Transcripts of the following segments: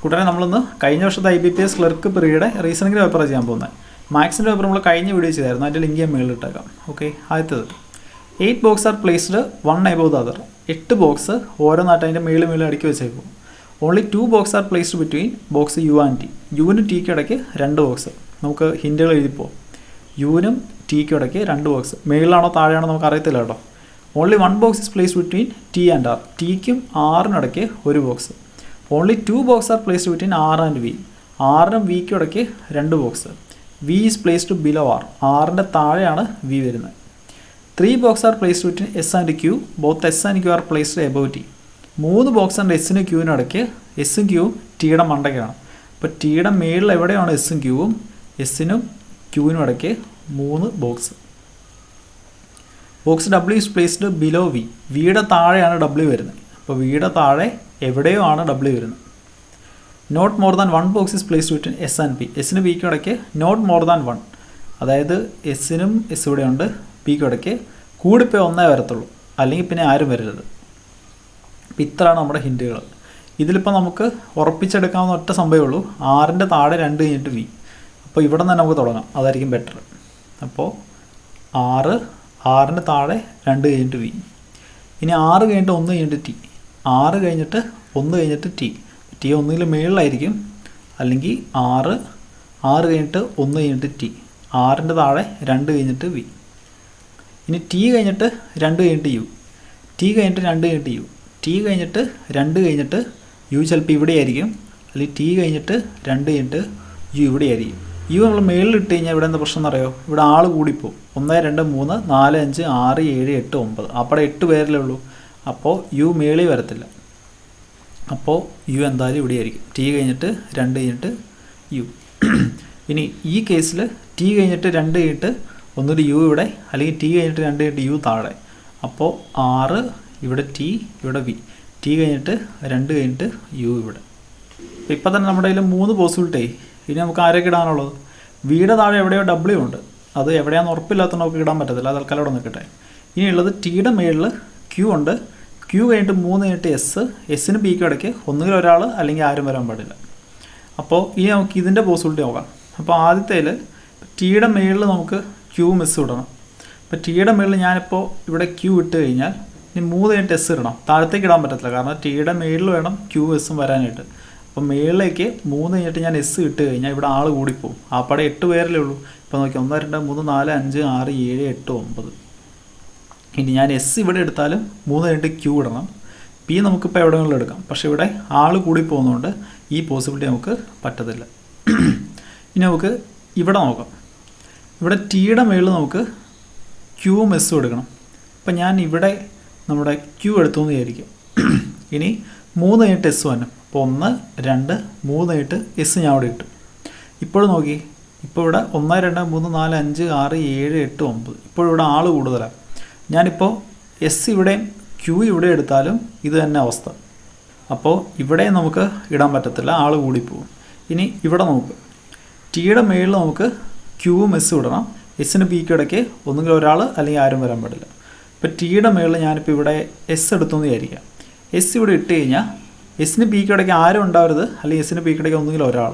കൂടാതെ നമ്മളിന്ന് കഴിഞ്ഞ വർഷത്തെ IBPS ക്ലർക്ക് പ്രീയുടെ റീസണിങ്ങിൻ്റെ പേപ്പർ ചെയ്യാൻ പോകുന്നത്. മാത്സിൻ്റെ പേപ്പർ നമ്മൾ കഴിഞ്ഞ വീഡിയോ ചെയ്തായിരുന്നു, അതിൻ്റെ ലിങ്ക് ഞാൻ മുകളിൽ ഇട്ടേക്കാം. ഓക്കെ, ആദ്യത്തേത് 8 box are placed one above the other. 8 box ഓരോന്നായിട്ട് അതിൻ്റെ മേളിൽ അടുക്കി വെച്ചേക്കും. Only 2 box are placed between box U and T. യുവിനും ടിക്കും ഇടയ്ക്ക് 2 ബോക്സ്. നമുക്ക് ഹിൻറ്റുകൾ എഴുതിപ്പോൾ യുവിനും ടിക്കും ഇടയ്ക്ക് 2 ബോക്സ്. മേളിലാണോ താഴെയാണോ നമുക്ക് അറിയത്തില്ല കേട്ടോ. Only 1 box is placed between T and R. ടിക്കും ആറിനും ഇടയ്ക്ക് 1 ബോക്സ്. Only 2 box are placed between R and V. ആറിനും വിക്കും ഇടയ്ക്ക് 2 box. V is placed below R. ആറിൻ്റെ താഴെയാണ് വി വരുന്നത്. 3 box are placed between S and Q. Both S and Q are placed above T. 3 box ഉണ്ട് എസ്സിനും ക്യൂവിനും ഇടയ്ക്ക്. എസ്സും ക്യൂവും ടിയുടെ മണ്ടയ്ക്കാണ്. അപ്പോൾ ടിയുടെ മേളിൽ എവിടെയാണ് എസ്സും ക്യൂവും? എസ്സിനും ക്യൂവിനും ഇടയ്ക്ക് 3 box. Box W is placed below V. വിയുടെ താഴെയാണ് ഡബ്ല്യു വരുന്നത്. അപ്പോൾ വിയുടെ താഴെ എവിടെയോ ആണ് ഡബ്ല്യു വരുന്നത്. Not more than 1 box is placed between S and P. എസ്സിനും പിക്കും ഇടയ്ക്ക് നോട്ട് മോർ ദാൻ 1. അതായത് എസ്സിനും എസ് ഇവിടെ ഉണ്ട്, പിക്കും ഇടയ്ക്ക് കൂടിപ്പോയി 1 വരത്തുള്ളൂ, അല്ലെങ്കിൽ പിന്നെ ആരും വരരുത്. അപ്പോൾ ഇത്രയാണ് നമ്മുടെ ഹിൻറ്റുകൾ. ഇതിലിപ്പോൾ നമുക്ക് ഉറപ്പിച്ചെടുക്കാവുന്ന ഒറ്റ സംഭവമേ ഉള്ളൂ, 6ൻ്റെ താഴെ 2 കഴിഞ്ഞിട്ട് വി. അപ്പോൾ ഇവിടെ നിന്ന് നമുക്ക് തുടങ്ങാം, അതായിരിക്കും ബെറ്റർ. അപ്പോൾ 6ൻ്റെ താഴെ 2 കഴിഞ്ഞിട്ട് വി. ഇനി 6 കഴിഞ്ഞിട്ട് 1 കഴിഞ്ഞിട്ട് ടി. 6 കഴിഞ്ഞിട്ട് 1 കഴിഞ്ഞിട്ട് ടി. ടി ഒന്നുകിൽ മേളിലായിരിക്കും, അല്ലെങ്കിൽ 6 കഴിഞ്ഞിട്ട് 1 കഴിഞ്ഞിട്ട് ടി. 6ൻ്റെ താഴെ 2 കഴിഞ്ഞിട്ട് വി. ഇനി ടി കഴിഞ്ഞിട്ട് 2 കഴിഞ്ഞിട്ട് യു. ടി കഴിഞ്ഞിട്ട് 2 കഴിഞ്ഞിട്ട് യു. ടി കഴിഞ്ഞിട്ട് 2 കഴിഞ്ഞിട്ട് യു ചിലപ്പോൾ ഇവിടെ ആയിരിക്കും, അല്ലെങ്കിൽ ടി കഴിഞ്ഞിട്ട് 2 കഴിഞ്ഞിട്ട് യു ഇവിടെ ആയിരിക്കും. യു നമ്മൾ മേളിൽ ഇട്ട് കഴിഞ്ഞാൽ ഇവിടെ എന്താ പ്രശ്നം എന്നറിയോ? ഇവിടെ ആൾ കൂടിപ്പോവും. 1 2 3 4 5 6 7 8 9. അപ്പോൾ 8 പേരിലേ ഉള്ളൂ. അപ്പോൾ യു മേളിൽ വരത്തില്ല. അപ്പോൾ യു എന്തായാലും ഇവിടെ ആയിരിക്കും. ടി കഴിഞ്ഞിട്ട് 2 കഴിഞ്ഞിട്ട് യു. ഇനി ഈ കേസിൽ ടി കഴിഞ്ഞിട്ട് 2 കഴിഞ്ഞിട്ട് ഒന്നുകൂടി യു ഇവിടെ, അല്ലെങ്കിൽ ടി കഴിഞ്ഞിട്ട് 2 കഴിഞ്ഞിട്ട് യു താഴെ. അപ്പോൾ 6 ഇവിടെ ടി, ഇവിടെ വി. ടി കഴിഞ്ഞിട്ട് 2 കഴിഞ്ഞിട്ട് യു ഇവിടെ. ഇപ്പം തന്നെ നമ്മുടെ കയ്യിൽ 3 പോസിബിലിറ്റി. ഇനി നമുക്ക് ആരൊക്കെ ഇടാനുള്ളത്? വിയുടെ താഴെ എവിടെയോ ഡബ്ല്യു ഉണ്ട്, അത് എവിടെയാണെന്ന് ഉറപ്പില്ലാത്തതുകൊണ്ട് നമുക്ക് ഇടാൻ പറ്റത്തില്ല, അത് തൽക്കാലം ഇവിടെ നിൽക്കട്ടെ. ഇനിയുള്ളത് ടിയുടെ മേളിൽ ക്യൂ ഉണ്ട്. ക്യൂ കഴിഞ്ഞിട്ട് 3 കഴിഞ്ഞിട്ട് എസ്. എസ്സിന് പിക്കും ഇടയ്ക്ക് ഒന്നുകിൽ ഒരാൾ അല്ലെങ്കിൽ ആരും വരാൻ പാടില്ല. അപ്പോൾ ഇനി നമുക്ക് ഇതിൻ്റെ പോസിബിലിറ്റി നോക്കാം. അപ്പോൾ ആദ്യത്തേൽ ടിയുടെ മേളിൽ നമുക്ക് ക്യൂ മിസ് ഇടണം. അപ്പോൾ ടിയുടെ മേളിൽ ഞാനിപ്പോൾ ഇവിടെ ക്യൂ ഇട്ട് കഴിഞ്ഞാൽ ഇനി 3 കഴിഞ്ഞിട്ട് എസ് ഇടണം. താഴത്തേക്ക് ഇടാൻ പറ്റത്തില്ല, കാരണം ടിയുടെ മേളിൽ വേണം ക്യൂ എസ്സും വരാനായിട്ട്. അപ്പോൾ മേളിലേക്ക് 3 കഴിഞ്ഞിട്ട് ഞാൻ എസ് ഇട്ട് കഴിഞ്ഞാൽ ഇവിടെ ആൾ കൂടിപ്പോവും. ആ പടം 8 പേരിലേ ഉള്ളൂ. ഇപ്പോൾ നോക്കി 1 2 3 4 5 6 7 8 9. ഇനി ഞാൻ എസ് ഇവിടെ എടുത്താലും 3 കഴിഞ്ഞിട്ട് ക്യൂ ഇടണം. പി നമുക്കിപ്പോൾ എവിടെയെങ്കിലും എടുക്കാം, പക്ഷേ ഇവിടെ ആൾ കൂടി പോകുന്നതുകൊണ്ട് ഈ പോസിബിലിറ്റി നമുക്ക് പറ്റത്തില്ല. ഇനി നമുക്ക് ഇവിടെ നോക്കാം. ഇവിടെ ടിയുടെ മേളിൽ നമുക്ക് ക്യൂവും എസ്സും എടുക്കണം. അപ്പം ഞാൻ ഇവിടെ നമ്മുടെ ക്യൂ എടുത്തു എന്ന് വിചാരിക്കും. ഇനി 3 കഴിഞ്ഞിട്ട് എസ് വന്നു. അപ്പോൾ 1 2 3 കഴിഞ്ഞിട്ട് എസ് ഞാൻ അവിടെ ഇട്ടു. ഇപ്പോഴും നോക്കി, ഇപ്പോൾ ഇവിടെ 1 2 3 4 5 6 7 8 9. ഇപ്പോഴിവിടെ ആൾ കൂടുതലാണ്. ഞാനിപ്പോൾ എസ് ഇവിടെയും ക്യൂ ഇവിടെ എടുത്താലും ഇത് തന്നെ അവസ്ഥ. അപ്പോൾ ഇവിടെ നമുക്ക് ഇടാൻ പറ്റത്തില്ല, ആൾ കൂടിപ്പോവും. ഇനി ഇവിടെ നമുക്ക് ടിയുടെ മേളിൽ നമുക്ക് ക്യൂവും എസ്സും ഇടണം. എസ്സിന് പിക്കും ഇടയ്ക്ക് ഒന്നുകിൽ ഒരാൾ അല്ലെങ്കിൽ ആരും വരാൻ പാടില്ല. ഇപ്പോൾ ടിയുടെ മേളിൽ ഞാനിപ്പോൾ ഇവിടെ എസ് എടുത്തെന്ന് വിചാരിക്കാം. എസ് ഇവിടെ ഇട്ട് കഴിഞ്ഞാൽ എസ്സിന് പിക്കും ഇടയ്ക്ക് ആരും ഉണ്ടാവരുത്, അല്ലെങ്കിൽ എസ്സിന് പിക്കും ഇടയ്ക്ക് ഒന്നുകിൽ ഒരാൾ.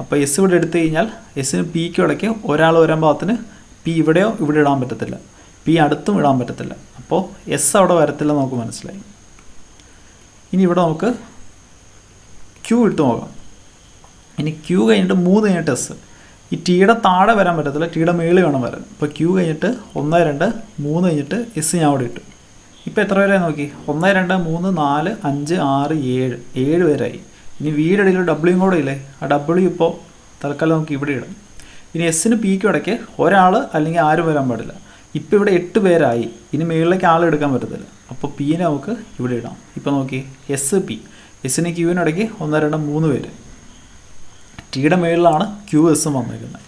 അപ്പോൾ എസ് ഇവിടെ എടുത്തു കഴിഞ്ഞാൽ എസ്സിന് പിക്കും ഇടയ്ക്ക് ഒരാൾ വരാൻ പാകത്തിന് പി ഇവിടെയോ ഇവിടെ ഇടാൻ പറ്റത്തില്ല, പി അടുത്തും ഇടാൻ പറ്റത്തില്ല. അപ്പോൾ എസ് അവിടെ വരത്തില്ല, നമുക്ക് മനസ്സിലായി. ഇനി ഇവിടെ നമുക്ക് ക്യൂ ഇട്ട് നോക്കാം. ഇനി ക്യൂ കഴിഞ്ഞിട്ട് 3 കഴിഞ്ഞിട്ട് എസ്. ഈ ടിയുടെ താഴെ വരാൻ പറ്റത്തില്ല, ടിയുടെ മേളിൽ വേണം വരാൻ. അപ്പോൾ ക്യൂ കഴിഞ്ഞിട്ട് 1 2 3 കഴിഞ്ഞിട്ട് എസ് ഞാൻ അവിടെ ഇട്ടു. ഇപ്പോൾ എത്ര പേരായി നോക്കി? 1 2 3 4 5 6 7 പേരായി. ഇനി വിയുടെ ഇടയിൽ ഡബ്ല്യൂയും കൂടെ ഇല്ലേ, ആ ഡബ്ല്യു ഇപ്പോൾ തൽക്കാലം നമുക്ക് ഇവിടെ ഇടാം. ഇനി എസ്സിന് പിക്കും ഇടയ്ക്ക് ഒരാൾ അല്ലെങ്കിൽ ആരും വരാൻ പാടില്ല. ഇപ്പോൾ ഇവിടെ 8 പേരായി. ഇനി മേളിലേക്ക് ആൾ എടുക്കാൻ പറ്റത്തില്ല. അപ്പോൾ പിനെ നമുക്ക് ഇവിടെ ഇടാം. ഇപ്പോൾ നോക്കി, എസ് പി. എസ്സിന് ക്യൂവിന് ഇടയ്ക്ക് 1 2 3 പേര്. ടിയുടെ മേളിലാണ് ക്യൂ എസ്സും വന്നിരിക്കുന്നത്.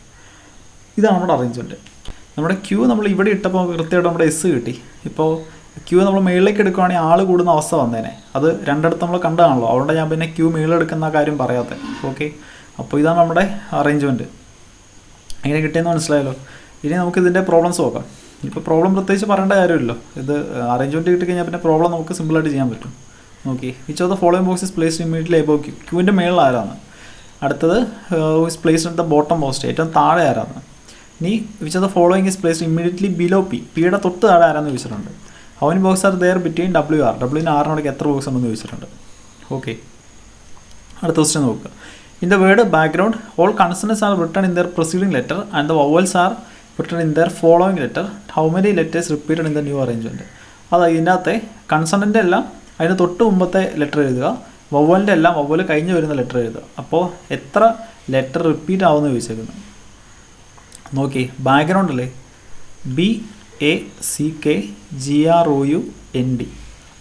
ഇതാണ് നമ്മുടെ അറേഞ്ച്മെൻറ്റ്. നമ്മുടെ ക്യൂ നമ്മൾ ഇവിടെ ഇട്ടപ്പോൾ കൃത്യമായിട്ട് നമ്മുടെ എസ് കിട്ടി. ഇപ്പോൾ ക്യൂ നമ്മൾ മേളിലേക്ക് എടുക്കുകയാണെങ്കിൽ ആൾ കൂടുന്ന അവസ്ഥ വന്നേനെ. അത് രണ്ടിടത്ത് നമ്മൾ കണ്ടതാണല്ലോ, അതുകൊണ്ട് ഞാൻ പിന്നെ ക്യൂ മേളിലെടുക്കുന്ന കാര്യം പറയാത്തത്. ഓക്കെ, അപ്പോൾ ഇതാണ് നമ്മുടെ അറേഞ്ച്മെൻറ്റ്. എങ്ങനെ കിട്ടിയെന്ന് മനസ്സിലായല്ലോ. ഇനി നമുക്കിതിൻ്റെ പ്രോബ്ലംസ് നോക്കാം. ഇപ്പോൾ പ്രോബ്ലം പ്രത്യേകിച്ച് പറയേണ്ട കാര്യമില്ലല്ലോ. ഇത് അറേഞ്ച്മെൻറ്റ് കിട്ടി കഴിഞ്ഞാൽ പിന്നെ പ്രോബ്ലം നമുക്ക് സിമ്പിളായിട്ട് ചെയ്യാൻ പറ്റും. നോക്കി which of the following box is placed immediately above Q. ക്യൂവിൻ്റെ മേളിൽ ആരാണ്? അടുത്തത് is placed at the bottom post, ഏറ്റവും താഴെ ആരാണ്? ഇനി which of the following is placed immediately below P. പിയുടെ തൊട്ട് താഴെ ആരാന്ന് ചോദിച്ചിട്ടുണ്ട്. How many box are there between W R. ഡബ്ല്യുവിന് ആറിനോടൊക്കെ എത്ര ബോക്സ് ഉണ്ടെന്ന് ചോദിച്ചിട്ടുണ്ട്. ഓക്കെ, അടുത്ത ക്വസ്റ്റ്യൻ നോക്കുക. In the word background all consonants are written in there proceeding letter and the vowels R written in there following letter. How many letters repeated in the new arrangement. അതായത് ഇതിൻ്റെ അകത്തെ കൺസണൻ്റെ എല്ലാം അതിന് തൊട്ട് മുമ്പത്തെ letter എഴുതുക, വവ്വലിൻ്റെ എല്ലാം വവ്വൽ കഴിഞ്ഞ് വരുന്ന ലെറ്റർ എഴുതുക. അപ്പോൾ എത്ര ലെറ്റർ റിപ്പീറ്റ് ആവുമെന്ന് ചോദിച്ചേക്കുന്നത്. നോക്കി, ബാക്ക്ഗ്രൗണ്ട് അല്ലേ, BACKGROUND.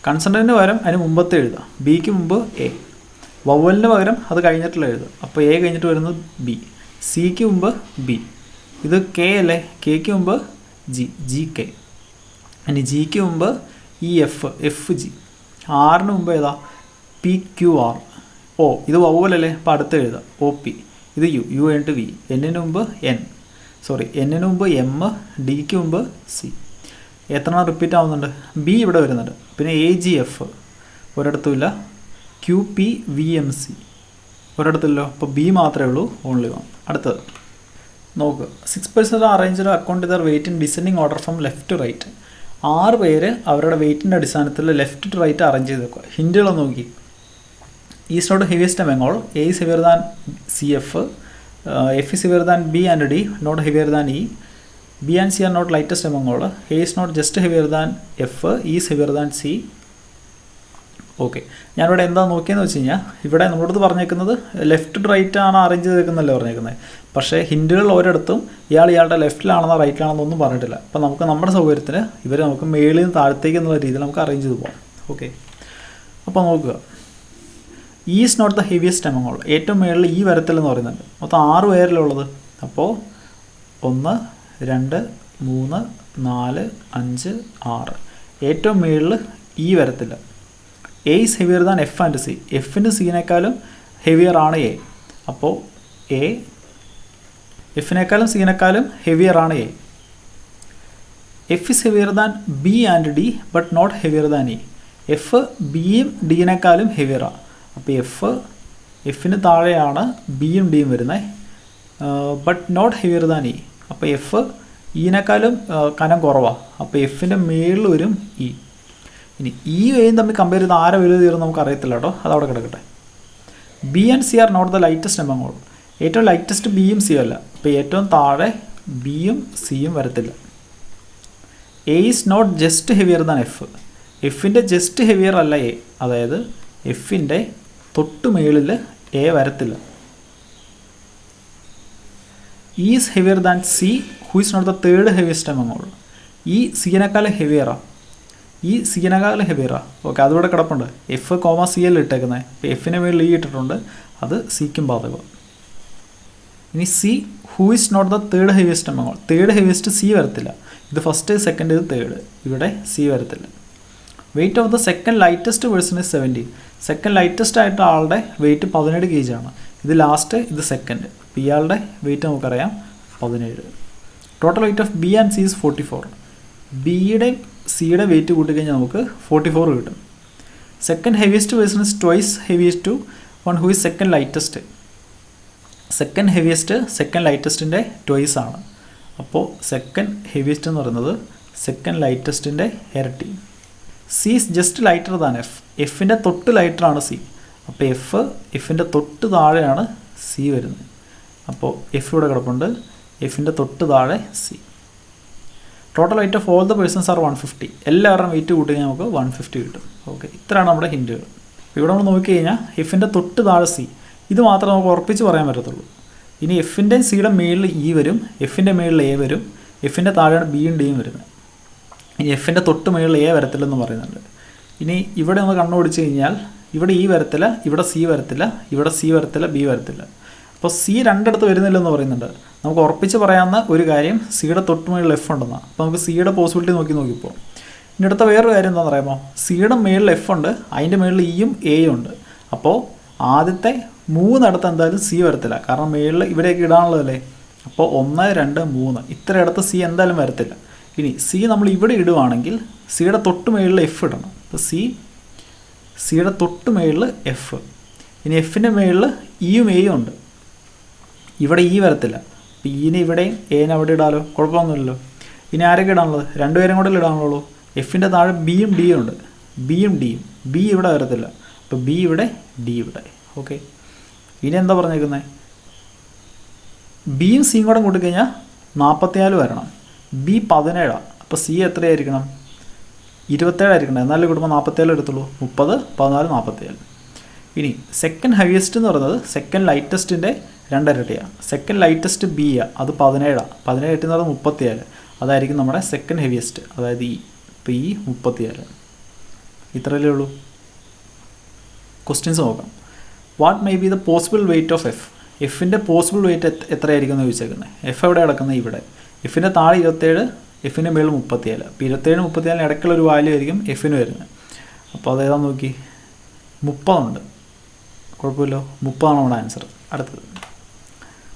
കൺസണൻറ്റിന് പകരം അതിന് മുമ്പത്തെ എഴുതുക, ബിക്ക് മുമ്പ് എ. വവ്വലിന് പകരം അത് കഴിഞ്ഞിട്ടുള്ള എഴുതുക, അപ്പോൾ എ കഴിഞ്ഞിട്ട് വരുന്നത് ബി. സിക്ക് മുമ്പ് ബി. ഇത് കെ അല്ലേ, കെക്ക് മുമ്പ് GK. ഇനി ജിക്ക് മുമ്പ് FG. ആറിന് മുമ്പ് ഏതാ? PQR. ഓ, ഇത് വവ്വലല്ലേ, അപ്പോൾ അടുത്ത് എഴുതുക OP. ഇത് U കഴിഞ്ഞിട്ട് V. എന്നിന് മുമ്പ് എന്നിന് മുമ്പ് M, ഡിക്ക് മുമ്പ് C. എത്ര റിപ്പീറ്റ് ആവുന്നുണ്ട്? ബി ഇവിടെ വരുന്നുണ്ട്. പിന്നെ AGF ഒരിടത്തുമില്ല. QPVMC ഒരിടത്തില്ലോ, അപ്പോൾ ബി മാത്രമേ ഉള്ളൂ, ഓൺലി വൺ. അടുത്തത് നോക്കുക. 6 persons are arranged according to their weight in descending order from left to right. 6 പേര് അവരുടെ വെയിറ്റിൻ്റെ അടിസ്ഥാനത്തിൽ ലെഫ്റ്റ് ടു റൈറ്റ് അറേഞ്ച് ചെയ്ത് വെക്കുക. ഹിൻഡുകളൊന്ന് നോക്കി. Is not heaviest among all. A is heavier than CF. F is heavier than B and D, not heavier than E. B and C are not lightest among all. A is not just heavier than F. E is heavier than C. Okay, ഞാനിവിടെ എന്താ നോക്കിയെന്ന് വെച്ച് കഴിഞ്ഞാൽ, ഇവിടെ നമ്മളോട് പറഞ്ഞേക്കുന്നത് left to right ആണ് arrange ചെയ്തേക്കുന്നല്ലേ പറഞ്ഞേക്കുന്നത്. പക്ഷേ ഹിൻഡുകൾ ഒരിടത്തും ഇയാളുടെ ലെഫ്റ്റിലാണെന്നോ റൈറ്റിലാണെന്നോ ഒന്നും പറഞ്ഞിട്ടില്ല. അപ്പോൾ നമുക്ക് നമ്മുടെ സൗകര്യത്തിന് ഇവർ നമുക്ക് മേളിൽ നിന്ന് താഴത്തേക്ക് എന്നുള്ള രീതിയിൽ നമുക്ക് അറേഞ്ച് ചെയ്ത് പോകാം. ഓക്കെ, അപ്പോൾ നോക്കുക. Is not the heaviest among all. ഏറ്റവും മേളിൽ ഈ വരത്തില്ലെന്ന് പറയുന്നുണ്ട്. മൊത്തം 6 പേരിലുള്ളത്. അപ്പോൾ 1 2 3 4 5 6. ഏറ്റവും മേളിൽ ഈ വരത്തില്ല. A is heavier than F and C. എഫിന് സീനേക്കാളും ഹെവിയർ ആണ് എ. അപ്പോൾ എഫിനേക്കാളും സീനേക്കാളും ഹെവിയർ ആണ് A. F is heavier than B and D but not heavier than E. F ബിയും ഡിയിനേക്കാളും ഹെവിയറാണ്. അപ്പോൾ എഫിന് താഴെയാണ് ബിയും ഡിയും വരുന്നത്, but not heavier than E. അപ്പോൾ എഫ് ഇനേക്കാളും കനം കുറവാണ്. അപ്പോൾ എഫിൻ്റെ മേളിൽ വരും ഇ. ഇനി ഈ എയും തമ്മിൽ കമ്പയർ ചെയ്ത് ആരെ വലുത് തീർന്ന് നമുക്ക് അറിയത്തില്ല കേട്ടോ, അതവിടെ കിടക്കട്ടെ. B and C are not the lightest among all. ഏറ്റവും ലൈറ്റസ്റ്റ് ബിയും സിയും അല്ല. അപ്പോൾ ഏറ്റവും താഴെ ബിയും സിയും വരത്തില്ല. A is not just heavier than F. എഫിൻ്റെ ജസ്റ്റ് ഹെവിയർ അല്ല എ, അതായത് എഫിൻ്റെ തൊട്ട് മേളിൽ എ വരത്തില്ല. Is heavier than C who is not the third heaviest among all. ഈ സിയിനേക്കാളും ഹെവിയറാണ്. ഈ സിയിനേക്കാളും ഹെവിയറാണ്. ഓക്കെ, അതിവിടെ കിടപ്പുണ്ട്. F, C എല്ലാം ഇട്ടേക്കുന്നത്. ഇപ്പോൾ എഫിൻ്റെ മേളിൽ ഈ ഇട്ടിട്ടുണ്ട്, അത് സിക്കും ബാധകം. ഇനി C who is not the third heaviest among all. Third heaviest C വരത്തില്ല. ഇത് ഫസ്റ്റ്, സെക്കൻഡ്, ഇത് തേർഡ്. ഇവിടെ സി വരത്തില്ല. Weight of the second lightest person is 70. Second lightest ആയിട്ട് ആളുടെ വെയിറ്റ് 17 kg ആണ്. ഇത് ലാസ്റ്റ്, ഇത് സെക്കൻഡ്. അപ്പോൾ ഇയാളുടെ വെയിറ്റ് നമുക്കറിയാം 17. Total weight of B and C is 44. ബിയുടെ സിയുടെ വെയിറ്റ് കൂട്ടിക്കഴിഞ്ഞാൽ നമുക്ക് 44 കിട്ടും. Second heaviest person is twice heaviest to one who is second lightest. Second heaviest second ലൈറ്റസ്റ്റിൻ്റെ ട്വൈസ് ആണ്. അപ്പോൾ സെക്കൻഡ് ഹെവിയസ്റ്റ് എന്ന് പറയുന്നത് സെക്കൻഡ് ലൈറ്റസ്റ്റിൻ്റെ ഇരട്ടി. C is just lighter than F. എഫിൻ്റെ തൊട്ട് ലൈറ്ററാണ് സി. അപ്പോൾ എഫിൻ്റെ തൊട്ട് താഴെയാണ് സി വരുന്നത്. അപ്പോൾ എഫ് ഇവിടെ കിടപ്പുണ്ട്, എഫിൻ്റെ തൊട്ട് താഴെ C. Total weight of all the persons are 150. എല്ലാവരുടെയും വെയിറ്റ് കൂട്ടി കഴിഞ്ഞാൽ നമുക്ക് 150 കിട്ടും. ഓക്കെ, ഇത്രയാണ് നമ്മുടെ ഹിൻറ്റുകൾ. ഇവിടെ നമ്മൾ നോക്കി കഴിഞ്ഞാൽ എഫിൻ്റെ തൊട്ട് താഴെ സി, ഇത് മാത്രമേ നമുക്ക് ഉറപ്പിച്ച് പറയാൻ പറ്റത്തുള്ളൂ. ഇനി എഫിൻ്റെയും സിയുടെ മേളിൽ ഇ വരും, എഫിൻ്റെ മേളിൽ എ വരും, എഫിൻ്റെ താഴെയാണ് ബിയും ഡിയും വരുന്നത്. ഇനി എഫിൻ്റെ തൊട്ട് മേളിൽ എ വരത്തില്ലെന്ന് പറയുന്നുണ്ട്. ഇനി ഇവിടെ ഒന്ന് കണ്ണോടിച്ച് കഴിഞ്ഞാൽ ഇവിടെ ഇ വരത്തില്ല, ഇവിടെ സി വരത്തില്ല, ഇവിടെ സി വരത്തില്ല, ബി വരത്തില്ല. അപ്പോൾ സി രണ്ടിടത്ത് വരുന്നില്ലെന്ന് പറയുന്നുണ്ട്. നമുക്ക് ഉറപ്പിച്ച് പറയാവുന്ന ഒരു കാര്യം സിയുടെ തൊട്ട് മേളിൽ എഫ് ഉണ്ടെന്നാണ്. അപ്പോൾ നമുക്ക് സിയുടെ പോസിബിലിറ്റി നോക്കിപ്പോൾ ഇനി അടുത്ത വേറൊരു കാര്യം എന്താണെന്ന് പറയുമ്പോൾ, സിയുടെ മേളിൽ എഫ് ഉണ്ട്, അതിൻ്റെ മേളിൽ ഇയും എയും ഉണ്ട്. അപ്പോൾ ആദ്യത്തെ 3 ഇടത്ത് എന്തായാലും സി വരത്തില്ല, കാരണം മേളിൽ ഇവിടെയൊക്കെ ഇടാനുള്ളതല്ലേ. അപ്പോൾ 1 2 3 ഇത്ര ഇടത്ത് സി എന്തായാലും വരത്തില്ല. ഇനി സി നമ്മൾ ഇവിടെ ഇടുവാണെങ്കിൽ സിയുടെ തൊട്ട് മേളിൽ എഫ് ഇടണം. അപ്പോൾ സിയുടെ തൊട്ട് മേളിൽ എഫ്. ഇനി എഫിൻ്റെ മേളിൽ ഇയും എയും ഉണ്ട്. ഇവിടെ ഇ വരത്തില്ല. അപ്പോൾ ഇനെ ഇവിടെയും എനെ അവിടെ ഇടാമല്ലോ, കുഴപ്പമൊന്നുമില്ലല്ലോ. ഇനി ആരൊക്കെ ഇടാനുള്ളത്? രണ്ടുപേരും കൂടെ ഇടാനുള്ളൂ. എഫിൻ്റെ താഴെ ബിയും ഡിയും ഉണ്ട്. ബിയും ഡിയും. ബി ഇവിടെ വരത്തില്ല. അപ്പോൾ ബി ഇവിടെ, ഡി ഇവിടെ. ഓക്കെ. ഇനി എന്താ പറഞ്ഞേക്കുന്നത്? ബിയും സിയും കൂടെ കൂട്ടിക്കഴിഞ്ഞാൽ 44 വരണം. ബി 17. അപ്പോൾ സി എത്രയായിരിക്കണം? 27 ആയിരിക്കണം. എന്നാലും കൂടുമ്പോൾ 47 എടുത്തുള്ളൂ. 30, 14, 47. ഇനി സെക്കൻഡ് ഹൈയസ്റ്റ് എന്ന് പറയുന്നത് സെക്കൻഡ് ലൈറ്റസ്റ്റിൻ്റെ 2 ഇരട്ടിയാണ്. സെക്കൻഡ് ലൈറ്റസ്റ്റ് ബി ആണ്, അത് 17. 17 എന്ന് പറയുന്നത് 37. അതായിരിക്കും നമ്മുടെ സെക്കൻഡ് ഹെവിയസ്റ്റ്, അതായത് ഇ. ഇപ്പോൾ ഈ 37. ഇത്രയല്ലേ ഉള്ളൂ. ക്വസ്റ്റ്യൻസ് നോക്കാം. What may be the possible weight of F? എഫിൻ്റെ പോസിബിൾ വെയിറ്റ് എത്രയായിരിക്കും എന്ന് ചോദിച്ചേക്കുന്നത്. എഫ് എവിടെ കിടക്കുന്നത്? ഇവിടെ. എഫിൻ്റെ താഴെ 27, എഫിൻ്റെ മേളിൽ 37. അപ്പോൾ 27, 37 ഇടയ്ക്കുള്ളൊരു വാല്യൂ ആയിരിക്കും എഫിന് വരുന്നത്. അപ്പോൾ അതേതാന്ന് നോക്കി. 30 ഉണ്ട്. കുഴപ്പമില്ലോ. 30 നമ്മുടെ ആൻസർ. അടുത്തത്,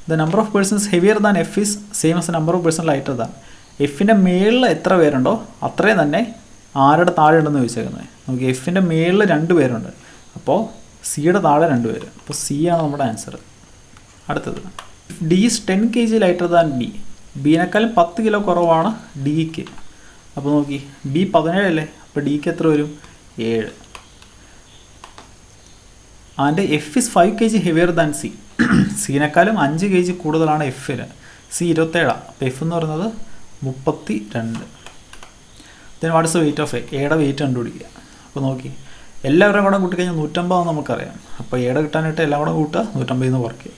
the number of persons heavier than F is same as number of person lighter than. എഫിൻ്റെ മേളിൽ എത്ര പേരുണ്ടോ അത്രയും തന്നെ ആരുടെ താഴെ ഉണ്ടെന്ന് ചോദിച്ചേക്കുന്നത്. നോക്കി, എഫിൻ്റെ മേളിൽ 2 പേരുണ്ട്. അപ്പോൾ സിയുടെ താഴെ 2 പേര്. അപ്പോൾ സി ആണ് നമ്മുടെ ആൻസർ. അടുത്തത്, D is 10 kg lighter than B. ബിനേക്കാളും 10 കിലോ കുറവാണ് ഡിക്ക്. അപ്പോൾ നോക്കി, ബി 17 അല്ലേ, അപ്പോൾ ഡിക്ക് എത്ര വരും? 7. And F is 5 kg heavier than C. സിനേക്കാളും 5 kg കൂടുതലാണ് എഫിന്. സി 27. അപ്പോൾ എഫ് എന്ന് പറയുന്നത് 32. Then what is the weight of A? എയുടെ വെയിറ്റ് കണ്ടുപിടിക്കുക. അപ്പോൾ നോക്കി, എല്ലാവരും കൂടെ കൂട്ടിക്കഴിഞ്ഞാൽ 150 നമുക്കറിയാം. അപ്പോൾ എയുടെ കിട്ടാനായിട്ട് എല്ലാം കൂടെ കൂട്ടുക, 150 എന്ന് കുറയ്ക്കുക.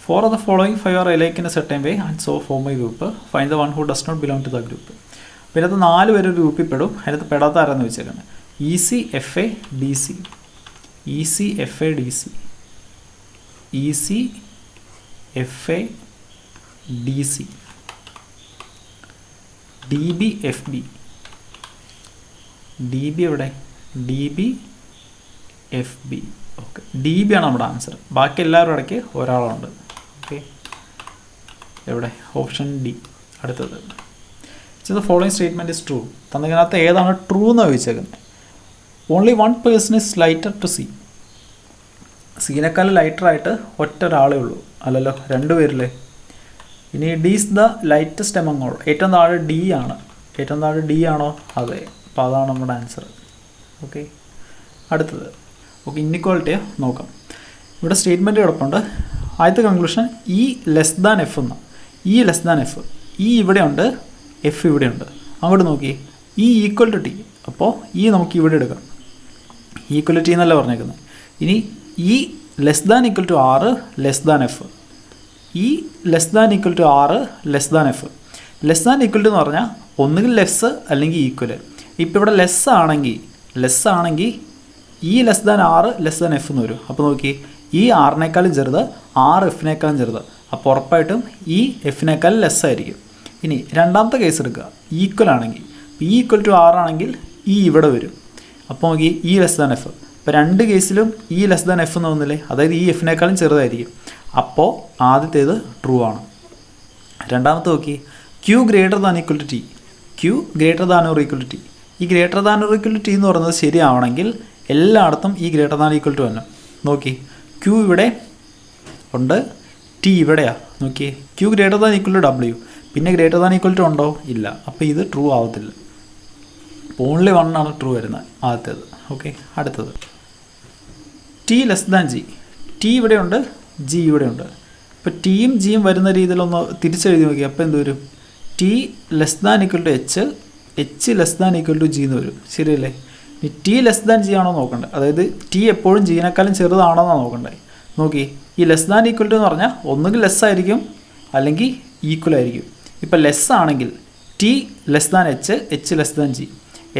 4 of the following 5 are alike in a certain way and so form a group. Find the one who does not belong to the group. പിന്നെ അത് 4 പേര് ഒരു ഗ്രൂപ്പിൽ പെടും. അതിനകത്ത് പെടാത്ത ആരാന്ന് വെച്ചേക്കുന്നത്. E C F A D C. E C F A D C. E C F A D C. D B F B. D B എവിടെ? D B F B. Okay, D B ആണ് നമ്മുടെ ആൻസർ. ബാക്കി എല്ലാവരും ഇടയ്ക്ക് ഒരാളുണ്ട്. Okay, എവിടെ? Option D. അടുത്തത്, the following statement is true. തന്നതിനകത്ത് ഏതാണ് ട്രൂ എന്ന് ചോദിച്ചേക്കുന്നത്. Only 1 person is lighter to C. സീനേക്കാൾ ലൈറ്ററായിട്ട് ഒരാളേ ഉള്ളൂ. അല്ലല്ലോ, 2 പേരില്ലേ. ഇനി D is the lightest among all. ഏറ്റവും താഴെ ഡി ആണ്. ഏറ്റവും താഴെ ഡി ആണോ? അതെ. അപ്പോൾ അതാണ് നമ്മുടെ ആൻസർ. ഓക്കെ, അടുത്തത്, ഓക്കെ, ഇന്നിക്വാളിറ്റിയെ നോക്കാം. ഇവിടെ സ്റ്റേറ്റ്മെൻറ്റ് കിടപ്പുണ്ട്. ആദ്യത്തെ conclusion E less than F എന്ന. E less than F. E ഇവിടെയുണ്ട്, എഫ് ഇവിടെയുണ്ട്. അങ്ങോട്ട് നോക്കി, ഇ ഈക്വൽ ടു ടി. അപ്പോൾ ഇ നമുക്ക് ഇവിടെ എടുക്കാം. ഈക്വൽ ടു ടി എന്നല്ല പറഞ്ഞേക്കുന്നത്. ഇനി E less than equal to R less than F. E less than equal to R less than F. Less than equal to എന്ന് പറഞ്ഞാൽ ഒന്നുകിൽ ലെസ് അല്ലെങ്കിൽ ഈക്വൽ. ഇപ്പോൾ ഇവിടെ ലെസ് ആണെങ്കിൽ ഇ ലെസ് ദാൻ ആറ് ലെസ് ദാൻ എഫ് എന്ന് വരും. അപ്പോൾ നോക്കി, ഈ ആറിനേക്കാളും ചെറുത്, ആറ് എഫിനേക്കാളും ചെറുത്. അപ്പോൾ ഉറപ്പായിട്ടും ഈ എഫിനേക്കാളും ലെസ് ആയിരിക്കും. ഇനി രണ്ടാമത്തെ കേസ് എടുക്കുക. ഈക്വൽ ആണെങ്കിൽ, ഇ ഈക്വൽ ടു ആറാണെങ്കിൽ ഇ ഇവിടെ വരും. അപ്പോൾ നോക്കി, ഇ ലെസ് ദാൻ എഫ്. ഇപ്പോൾ 2 കേസിലും ഇ ലെസ് ദാൻ എഫ് എന്ന് തോന്നില്ലേ, അതായത് ഈ എഫിനേക്കാളും ചെറുതായിരിക്കും. അപ്പോൾ ആദ്യത്തേത് ട്രൂ ആണ്. രണ്ടാമത്തെ നോക്കി, Q greater than equal to T. Q greater than or equal to T. ഈ greater than or equal to T എന്ന് പറയുന്നത് ശരിയാവണമെങ്കിൽ എല്ലായിടത്തും ഈ ഗ്രേറ്റർ ദാൻ ഈക്വൽ ടു തന്നെ. നോക്കി, ക്യൂ ഇവിടെ ഉണ്ട്, ടി ഇവിടെയാണ്. നോക്കി, Q greater than equal to W. പിന്നെ ഗ്രേറ്റർ ദാൻ ഈക്വൽ ടു ഉണ്ടോ? ഇല്ല. അപ്പോൾ ഇത് ട്രൂ ആവത്തില്ല. ഓൺലി 1 ആണ് ട്രൂ വരുന്നത്, ആദ്യത്തേത്. ഓക്കെ, അടുത്തത്, T less than G. T ഇവിടെയുണ്ട്, ജി ഇവിടെയുണ്ട്. ഇപ്പോൾ ടിയും ജിയും വരുന്ന രീതിയിലൊന്ന് തിരിച്ചെഴുതി നോക്കി. അപ്പോൾ എന്ത് വരും? T less than equal to H, H less than equal to G എന്ന് വരും. ശരിയല്ലേ? ഈ ടി ലെസ് ദാൻ ജി ആണോ നോക്കണ്ടേ, അതായത് ടി എപ്പോഴും ജീനേക്കാളും ചെറുതാണോ എന്നാണ് നോക്കണ്ടേ. നോക്കി, ഈ ലെസ് ദാൻ ഈക്വൽ ടു എന്ന് പറഞ്ഞാൽ ഒന്നുകിൽ ലെസ് ആയിരിക്കും അല്ലെങ്കിൽ ഈക്വൽ ആയിരിക്കും. ഇപ്പോൾ ലെസ് ആണെങ്കിൽ T less than H, H less than G.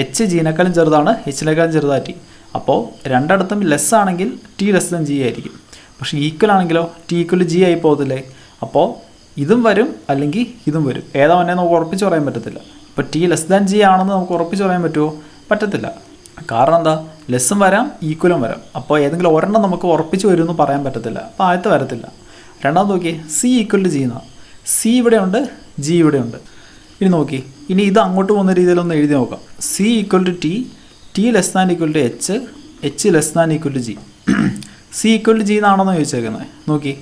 H ജീനേക്കാളും ചെറുതാണ്, എച്ചിനേക്കാളും ചെറുതാണ് ടി. അപ്പോൾ രണ്ടിടത്തും ലെസ് ആണെങ്കിൽ ടി ലെസ് ദാൻ ജി ആയിരിക്കും. പക്ഷേ ഈക്വൽ ആണെങ്കിലോ ടി ഈക്വൽ ജി ആയി പോകത്തില്ലേ. അപ്പോൾ ഇതും വരും അല്ലെങ്കിൽ ഇതും വരും. ഏതാ വന്നെ നമുക്ക് ഉറപ്പിച്ച് പറയാൻ പറ്റത്തില്ല. ഇപ്പോൾ ടി ലെസ് ദാൻ ജി ആണെന്ന് നമുക്ക് ഉറപ്പിച്ച് പറയാൻ പറ്റുമോ? പറ്റത്തില്ല. കാരണം എന്താ? ലെസ്സും വരാം, ഈക്വലും വരാം. അപ്പോൾ ഏതെങ്കിലും ഒരെണ്ണം നമുക്ക് ഉറപ്പിച്ച് വരുമെന്ന് പറയാൻ പറ്റത്തില്ല. അപ്പോൾ ആദ്യത്തെ വരത്തില്ല. രണ്ടാമത് നോക്കി, സി ഈക്വൽ ടു ജി എന്നാണ്. സി ഇവിടെയുണ്ട്, ജി ഇവിടെയുണ്ട്. ഇനി നോക്കി, ഇനി ഇത് അങ്ങോട്ട് പോകുന്ന രീതിയിലൊന്ന് എഴുതി നോക്കാം. C equal to T, T less than equal to H, H less than equal to G. C equal to G എന്നാണെന്ന് ചോദിച്ചേക്കുന്നത്. നോക്കി,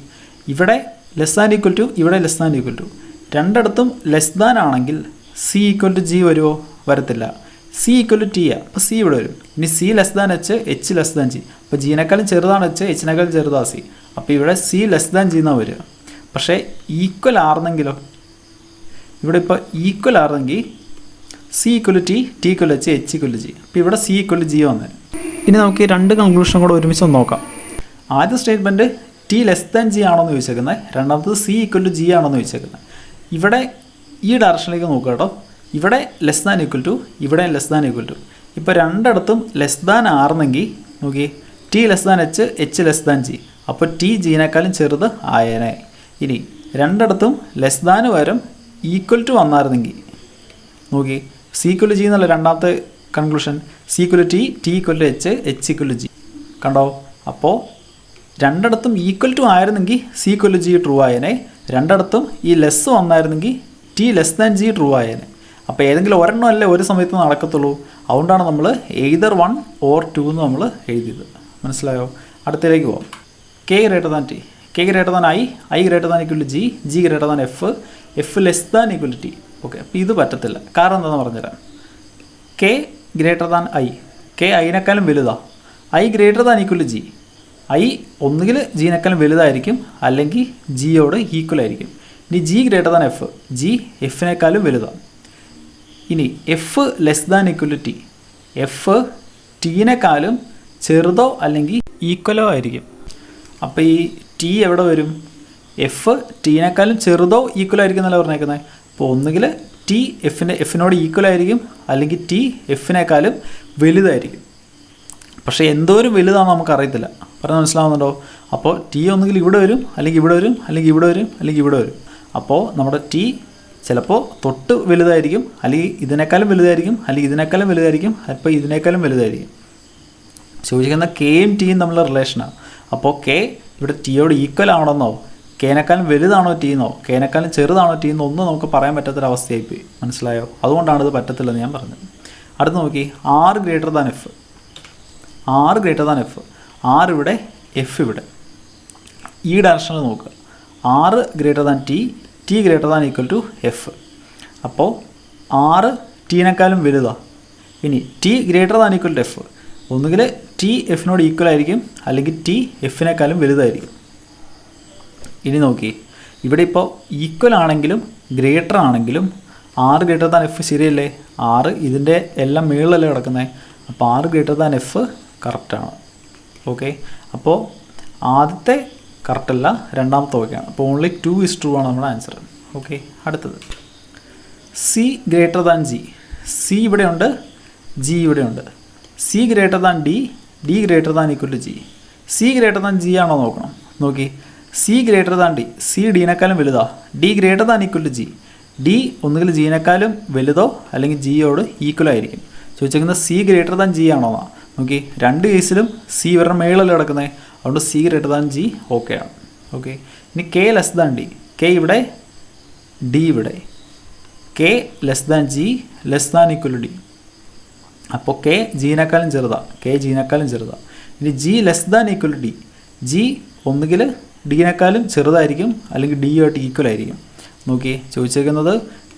ഇവിടെ ലെസ് ദാൻ ഈക്വൽ ടു, ഇവിടെ ലെസ് ദാൻ ഈക്വൽ ടു, രണ്ടിടത്തും ലെസ് ദാൻ ആണെങ്കിൽ സി ഈക്വൽ ടു ജി വരുമോ? വരത്തില്ല. C equal to T ആണ്, അപ്പോൾ സി ഇവിടെ വരും. ഇനി C less than H, H less than G. അപ്പോൾ ജിനേക്കാളും ചെറുതാണ് എച്ച്, എച്ചിനേക്കാളും ചെറുതാണ് സി. അപ്പോൾ ഇവിടെ സി ലെസ് ദാൻ ജി എന്നാണ് വരിക. പക്ഷേ ഈക്വൽ ആർന്നെങ്കിലോ? ഇവിടെ ഇപ്പോൾ ഈക്വൽ ആർന്നെങ്കിൽ C equal to T, T equal H, H equal G. അപ്പോൾ ഇവിടെ സി ഈക്വൽ ജി വന്ന്. ഇനി നമുക്ക് ഈ രണ്ട് കൺക്ലൂഷൻ കൂടെ ഒരുമിച്ച് ഒന്ന് നോക്കാം. ആദ്യ statement T less than G ആണോന്ന് ചോദിച്ചേക്കുന്നത്, രണ്ടാമത്തത് സി ഈക്വൽ ടു ജി ആണോന്ന് ചോദിച്ചേക്കുന്നത്. ഇവിടെ ഈ ഡയറക്ഷനിലേക്ക് നോക്കുക കേട്ടോ. ഇവിടെ ലെസ് ദാൻ ഈക്വൽ ടു, ഇവിടെ ലെസ് ദാൻ ഈക്വൽ ടു. ഇപ്പോൾ രണ്ടിടത്തും ലെസ് ദാൻ ആർന്നെങ്കിൽ നോക്കി, T less than H, H less than G. അപ്പോൾ ടി ജീനേക്കാളും ചെറുത് ആയേനെ. ഇനി രണ്ടിടത്തും ലെസ് ദാന് പകരം ഈക്വൽ ടു വന്നായിരുന്നെങ്കിൽ നോക്കി, സി ഈക്വൽ ടു ജി എന്നല്ല രണ്ടാമത്തെ conclusion. C equal to T, T equal to H, H equal to G. കണ്ടോ? അപ്പോൾ രണ്ടിടത്തും ഈക്വൽ ടു ആയിരുന്നെങ്കിൽ C equal to G true ആയേനെ. രണ്ടിടത്തും ഈ ലെസ് വന്നായിരുന്നെങ്കിൽ T less than G true ആയേനെ. അപ്പോൾ ഏതെങ്കിലും ഒരെണ്ണം അല്ലേ ഒരു സമയത്ത് നടക്കത്തുള്ളൂ. അതുകൊണ്ടാണ് നമ്മൾ എയ്തർ 1 or 2 എന്ന് നമ്മൾ എഴുതിയത്. മനസ്സിലായോ? അടുത്തതിലേക്ക് പോകാം. K greater than T, K greater than I greater than equal to G, G greater than F, F less than equal to T. Okay, അപ്പോൾ ഇത് പറ്റത്തില്ല. കാരണം എന്താണെന്ന് പറഞ്ഞുതരാം. K greater than I, K ഐനേക്കാളും വലുതാണ്. I greater than equal to G, I ഒന്നുകിൽ ജിനേക്കാളും വലുതായിരിക്കും അല്ലെങ്കിൽ ജിയോട് ഈക്വൽ ആയിരിക്കും. ഇനി G greater than F, G എഫിനേക്കാളും വലുതാണ്. ഇനി F less than equal to T, F ടീനേക്കാളും ചെറുതോ അല്ലെങ്കിൽ ഈക്വലോ ആയിരിക്കും. അപ്പോൾ ഈ ടി എവിടെ വരും? എഫ് ടീനേക്കാളും ചെറുതോ ഈക്വലോ ആയിരിക്കും എന്നല്ല പറഞ്ഞേക്കുന്നത്. അപ്പോൾ ഒന്നുകിൽ ടി എഫിനോട് ഈക്വൽ ആയിരിക്കും അല്ലെങ്കിൽ ടി എഫിനേക്കാളും വലുതായിരിക്കും. പക്ഷേ എന്തോരം വലുതാണെന്ന് നമുക്കറിയത്തില്ല. പറഞ്ഞാൽ മനസ്സിലാവുന്നുണ്ടോ? അപ്പോൾ ടി ഒന്നുകിൽ ഇവിടെ വരും അല്ലെങ്കിൽ ഇവിടെ വരും അല്ലെങ്കിൽ ഇവിടെ വരും അല്ലെങ്കിൽ ഇവിടെ വരും. അപ്പോൾ നമ്മുടെ ടി ചിലപ്പോൾ തൊട്ട് വലുതായിരിക്കും അല്ലെങ്കിൽ ഇതിനേക്കാളും വലുതായിരിക്കും അല്ലെങ്കിൽ ഇതിനേക്കാളും വലുതായിരിക്കും, അപ്പോൾ ഇതിനേക്കാളും വലുതായിരിക്കും. ചോദിക്കുന്ന കെയും ടിയും തമ്മിലുള്ള റിലേഷനാണ്. അപ്പോൾ കെ ഇവിടെ ടിയോട് ഈക്വൽ ആണെന്നോ കെനേക്കാളും വലുതാണോ ടി എന്നോ കെനേക്കാളും ചെറുതാണോ ടി എന്നോ ഒന്നും നമുക്ക് പറയാൻ പറ്റാത്തൊരവസ്ഥയായിപ്പോയി. മനസ്സിലായോ? അതുകൊണ്ടാണ് ഇത് പറ്റത്തില്ലെന്ന് ഞാൻ പറഞ്ഞത്. അടുത്ത് നോക്കി, R greater than F, R greater than F, R ഇവിടെ എഫ് ഇവിടെ. ഈ ഡയറക്ഷനിൽ നോക്കുക. R greater than T, T greater than equal to F. അപ്പോൾ ആറ് ടീനേക്കാളും വലുതാണ്. ഇനി T greater than equal to F, ഒന്നുകിൽ ടി എഫിനോട് ഈക്വൽ ആയിരിക്കും അല്ലെങ്കിൽ ടി എഫിനേക്കാളും വലുതായിരിക്കും. ഇനി നോക്കി, ഇവിടെ ഇപ്പോൾ ഈക്വൽ ആണെങ്കിലും ഗ്രേറ്റർ ആണെങ്കിലും ആർ ഗ്രേറ്റർ ദാൻ എഫ് ശരിയല്ലേ? ആറ് ഇതിൻ്റെ എല്ലാം മുകളിലല്ലേ കിടക്കുന്നത്. അപ്പോൾ ആർ ഗ്രേറ്റർ ദാൻ എഫ് കറക്റ്റാണ്. ഓക്കെ, അപ്പോൾ ആദ്യത്തെ കറക്റ്റല്ല, രണ്ടാമത്തെ ഓക്കെയാണ്. അപ്പോൾ ഓൺലി 2 is true ആണ് നമ്മുടെ ആൻസർ. ഓക്കെ, അടുത്തത് C greater than G. C ഇവിടെയുണ്ട്, ജി ഇവിടെയുണ്ട്. C greater than D, D greater than equal to G. C greater than G ആണോ നോക്കണം. നോക്കി, C greater than D, C ഡീനേക്കാളും വലുതാ. D greater than equal to G, D ഒന്നുകിൽ ജിനേക്കാളും വലുതോ അല്ലെങ്കിൽ ജിയോട് ഈക്വൽ ആയിരിക്കും. ചോദിച്ചേക്കുന്നത് സി ഗ്രേറ്റർ ദാൻ ജി ആണോ എന്നാ. നോക്കി, രണ്ട് കേസിലും സി ഇവരുടെ മേളിലല്ലേ കിടക്കുന്നത്. അതുകൊണ്ട് C greater than G okay ആണ്. ഓക്കെ, ഇനി K less than D, K ഇവിടെ ഡി ഇവിടെ. K less than G less than equal to D. അപ്പോൾ കെ ജീനേക്കാളും ചെറുതാണ്, കെ ജീനേക്കാളും ചെറുതാണ്. ഇനി G less than equal to D, G ഒന്നുകിൽ ഡീനേക്കാളും ചെറുതായിരിക്കും അല്ലെങ്കിൽ ഡിയുമായിട്ട് ഈക്വൽ ആയിരിക്കും. നോക്കി, ചോദിച്ചേക്കുന്നത്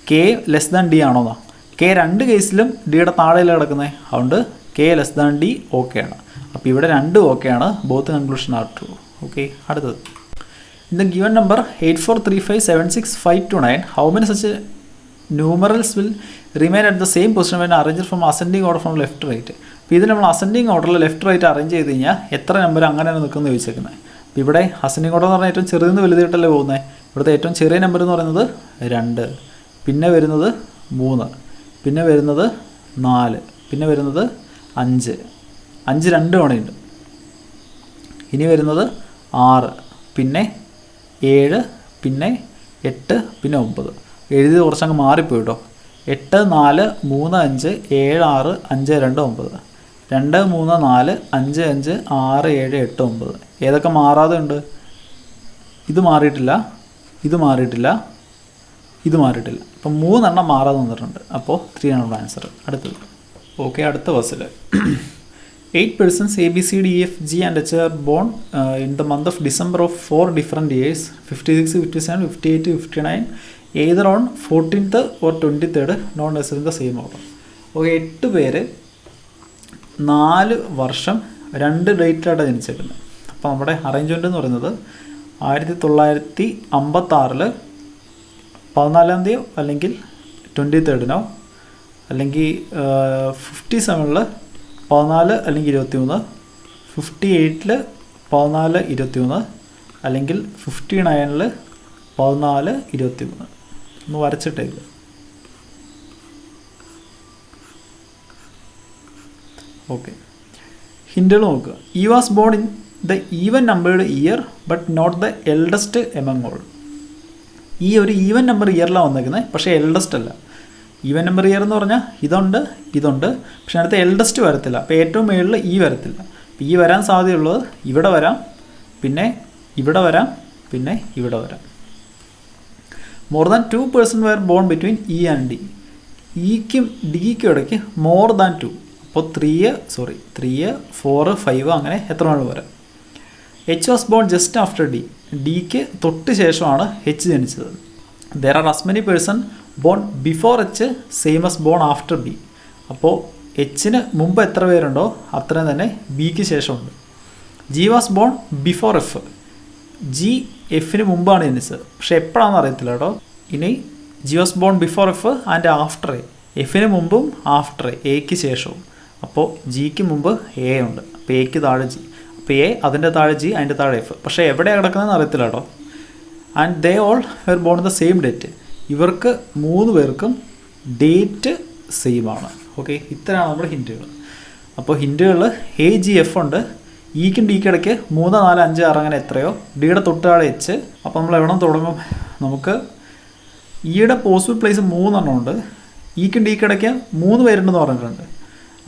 കെ ലെസ് ദാൻ ഡി ആണോന്നാ. കെ രണ്ട് കേസിലും ഡിയുടെ താഴെയല്ല കിടക്കുന്നത്. അതുകൊണ്ട് കെ ലെസ് ദാൻ ഡി ഓക്കെയാണ്. അപ്പോൾ ഇവിടെ രണ്ടും ഓക്കെയാണ്. Both conclusion are true. Okay, അടുത്തത് in the given number 84357659 how many such numerals will remain at the same position when arrange from ascending order from left right. അപ്പോൾ ഇത് നമ്മൾ ascending ഓർഡറിൽ ലെഫ്റ്റ് റൈറ്റ് അറേഞ്ച് ചെയ്ത് കഴിഞ്ഞാൽ എത്ര number അങ്ങനെയാണ് നിൽക്കുന്നത് ചോദിച്ചേക്കുന്നത്. അപ്പോൾ ഇവിടെ അസെൻഡിങ് ഓർഡർ എന്ന് പറഞ്ഞാൽ ഏറ്റവും ചെറുതിൽ നിന്ന് വലുതായിട്ടല്ലേ പോകുന്നത്. ഇവിടുത്തെ ഏറ്റവും ചെറിയ നമ്പർ എന്ന് പറയുന്നത് 2, പിന്നെ വരുന്നത് 3, പിന്നെ വരുന്നത് 4, പിന്നെ വരുന്നത് 5, 5 2 തവണയുണ്ട്. ഇനി വരുന്നത് 6, പിന്നെ 7, പിന്നെ 8, പിന്നെ 9. എഴുതി കുറച്ചങ്ങ് മാറിപ്പോയി കേട്ടോ. 8 4 3 5 7 6 5 2 9, 2 3 4 5 5 6 7 8 9. ഏതൊക്കെ മാറാതെ ഉണ്ട്? ഇത് മാറിയിട്ടില്ല, ഇത് മാറിയിട്ടില്ല, ഇത് മാറിയിട്ടില്ല. അപ്പം 3 എണ്ണം മാറാതെ വന്നിട്ടുണ്ട്. അപ്പോൾ 3 ആണ് ആൻസർ. അടുത്തത് ഓക്കെ, അടുത്ത ബസ്സിൽ 8 persons A, B, C, D, E, F, G and H are born in the month of December of 4 different years, 56, 57, 58, 59, either on 14th or 23rd, not necessarily in the same order. Okay, 8 പേര് 4 വർഷം 2 ഡേറ്റിലായിട്ടാണ് ജനിച്ചേക്കുന്നത്. അപ്പോൾ നമ്മുടെ arrangement എന്ന് പറയുന്നത് 1956 14-ാം തീയതിയോ അല്ലെങ്കിൽ 23rd അല്ലെങ്കിൽ 57 14 അല്ലെങ്കിൽ 23, 58 14 23 അല്ലെങ്കിൽ 59 14 23. ഒന്ന് വരച്ചിട്ടേക്ക്. ഓക്കെ, ഹിൻഡുകൾ നോക്കുക. E was born in the even numbered year but not the eldest among all. ഈ ഒരു ഈവൻ നമ്പർ ഇയറിലാണ് വന്നേക്കുന്നത്, പക്ഷേ എൽഡസ്റ്റ് അല്ല. ഈവൻ നമ്പർ ഇയർ എന്ന് പറഞ്ഞാൽ ഇതുണ്ട്, പക്ഷേ അടുത്ത എൽഡസ്റ്റ് വരത്തില്ല. അപ്പോൾ ഏറ്റവും മുകളിൽ ഈ വരത്തില്ല. അപ്പോൾ ഈ വരാൻ സാധ്യതയുള്ളത് ഇവിടെ വരാം, പിന്നെ ഇവിടെ വരാം, പിന്നെ ഇവിടെ വരാം. More than 2 persons were born between E and D. ഇക്കും ഡിക്കും ഇടയ്ക്ക് മോർ ദാൻ 2. അപ്പോൾ 3, 4, 5 അങ്ങനെ എത്ര വേണം വരാം. H was born just after D. ഡിക്ക് തൊട്ട് ശേഷമാണ് എച്ച് ജനിച്ചത്. There are as many persons born before H same as born after B. അപ്പോൾ എച്ചിന് മുമ്പ് എത്ര പേരുണ്ടോ അത്രയും തന്നെ ബിക്ക് ശേഷമുണ്ട്. G was born before F. G എഫിന് മുമ്പാണ് ജനിച്ചത്, പക്ഷെ എപ്പോഴാണെന്ന് അറിയത്തില്ല കേട്ടോ. ഇനി G was born before F and after A. എഫിന് മുമ്പും ആഫ്റ്റർ എക്ക് ശേഷവും. അപ്പോൾ ജിക്ക് മുമ്പ് എ ഉണ്ട്, അപ്പോൾ എക്ക് താഴെ ജി, അപ്പോൾ എ അതിൻ്റെ താഴെ ജി അതിൻ്റെ താഴെ എഫ്. പക്ഷേ എവിടെയാണ് കിടക്കുന്നതെന്ന് അറിയത്തില്ല കേട്ടോ. And they all were born the same date. ഇവർക്ക് 3 പേർക്കും ഡേറ്റ് സെയിം ആണ്. ഓക്കെ, ഇത്രയാണ് നമ്മുടെ ഹിൻറ്റുകൾ. അപ്പോൾ ഹിൻറ്റുകളിൽ എ ജി എഫ് ഉണ്ട്. ഇക്കും ഡിക്ക് ഇടയ്ക്ക് 3, 4, 5, 6 അങ്ങനെ എത്രയോ. ഡിയുടെ തൊട്ടാളെ എച്ച്. അപ്പോൾ നമ്മൾ എവിടെ തുടങ്ങും? നമുക്ക് ഇയുടെ പോസിബിൾ പ്ലേസ് 3 ഉണ്ട്. ഇക്കും ഡിക്ക് ഇടയ്ക്ക് 3 പേരുണ്ടെന്ന് പറഞ്ഞിട്ടുണ്ട്.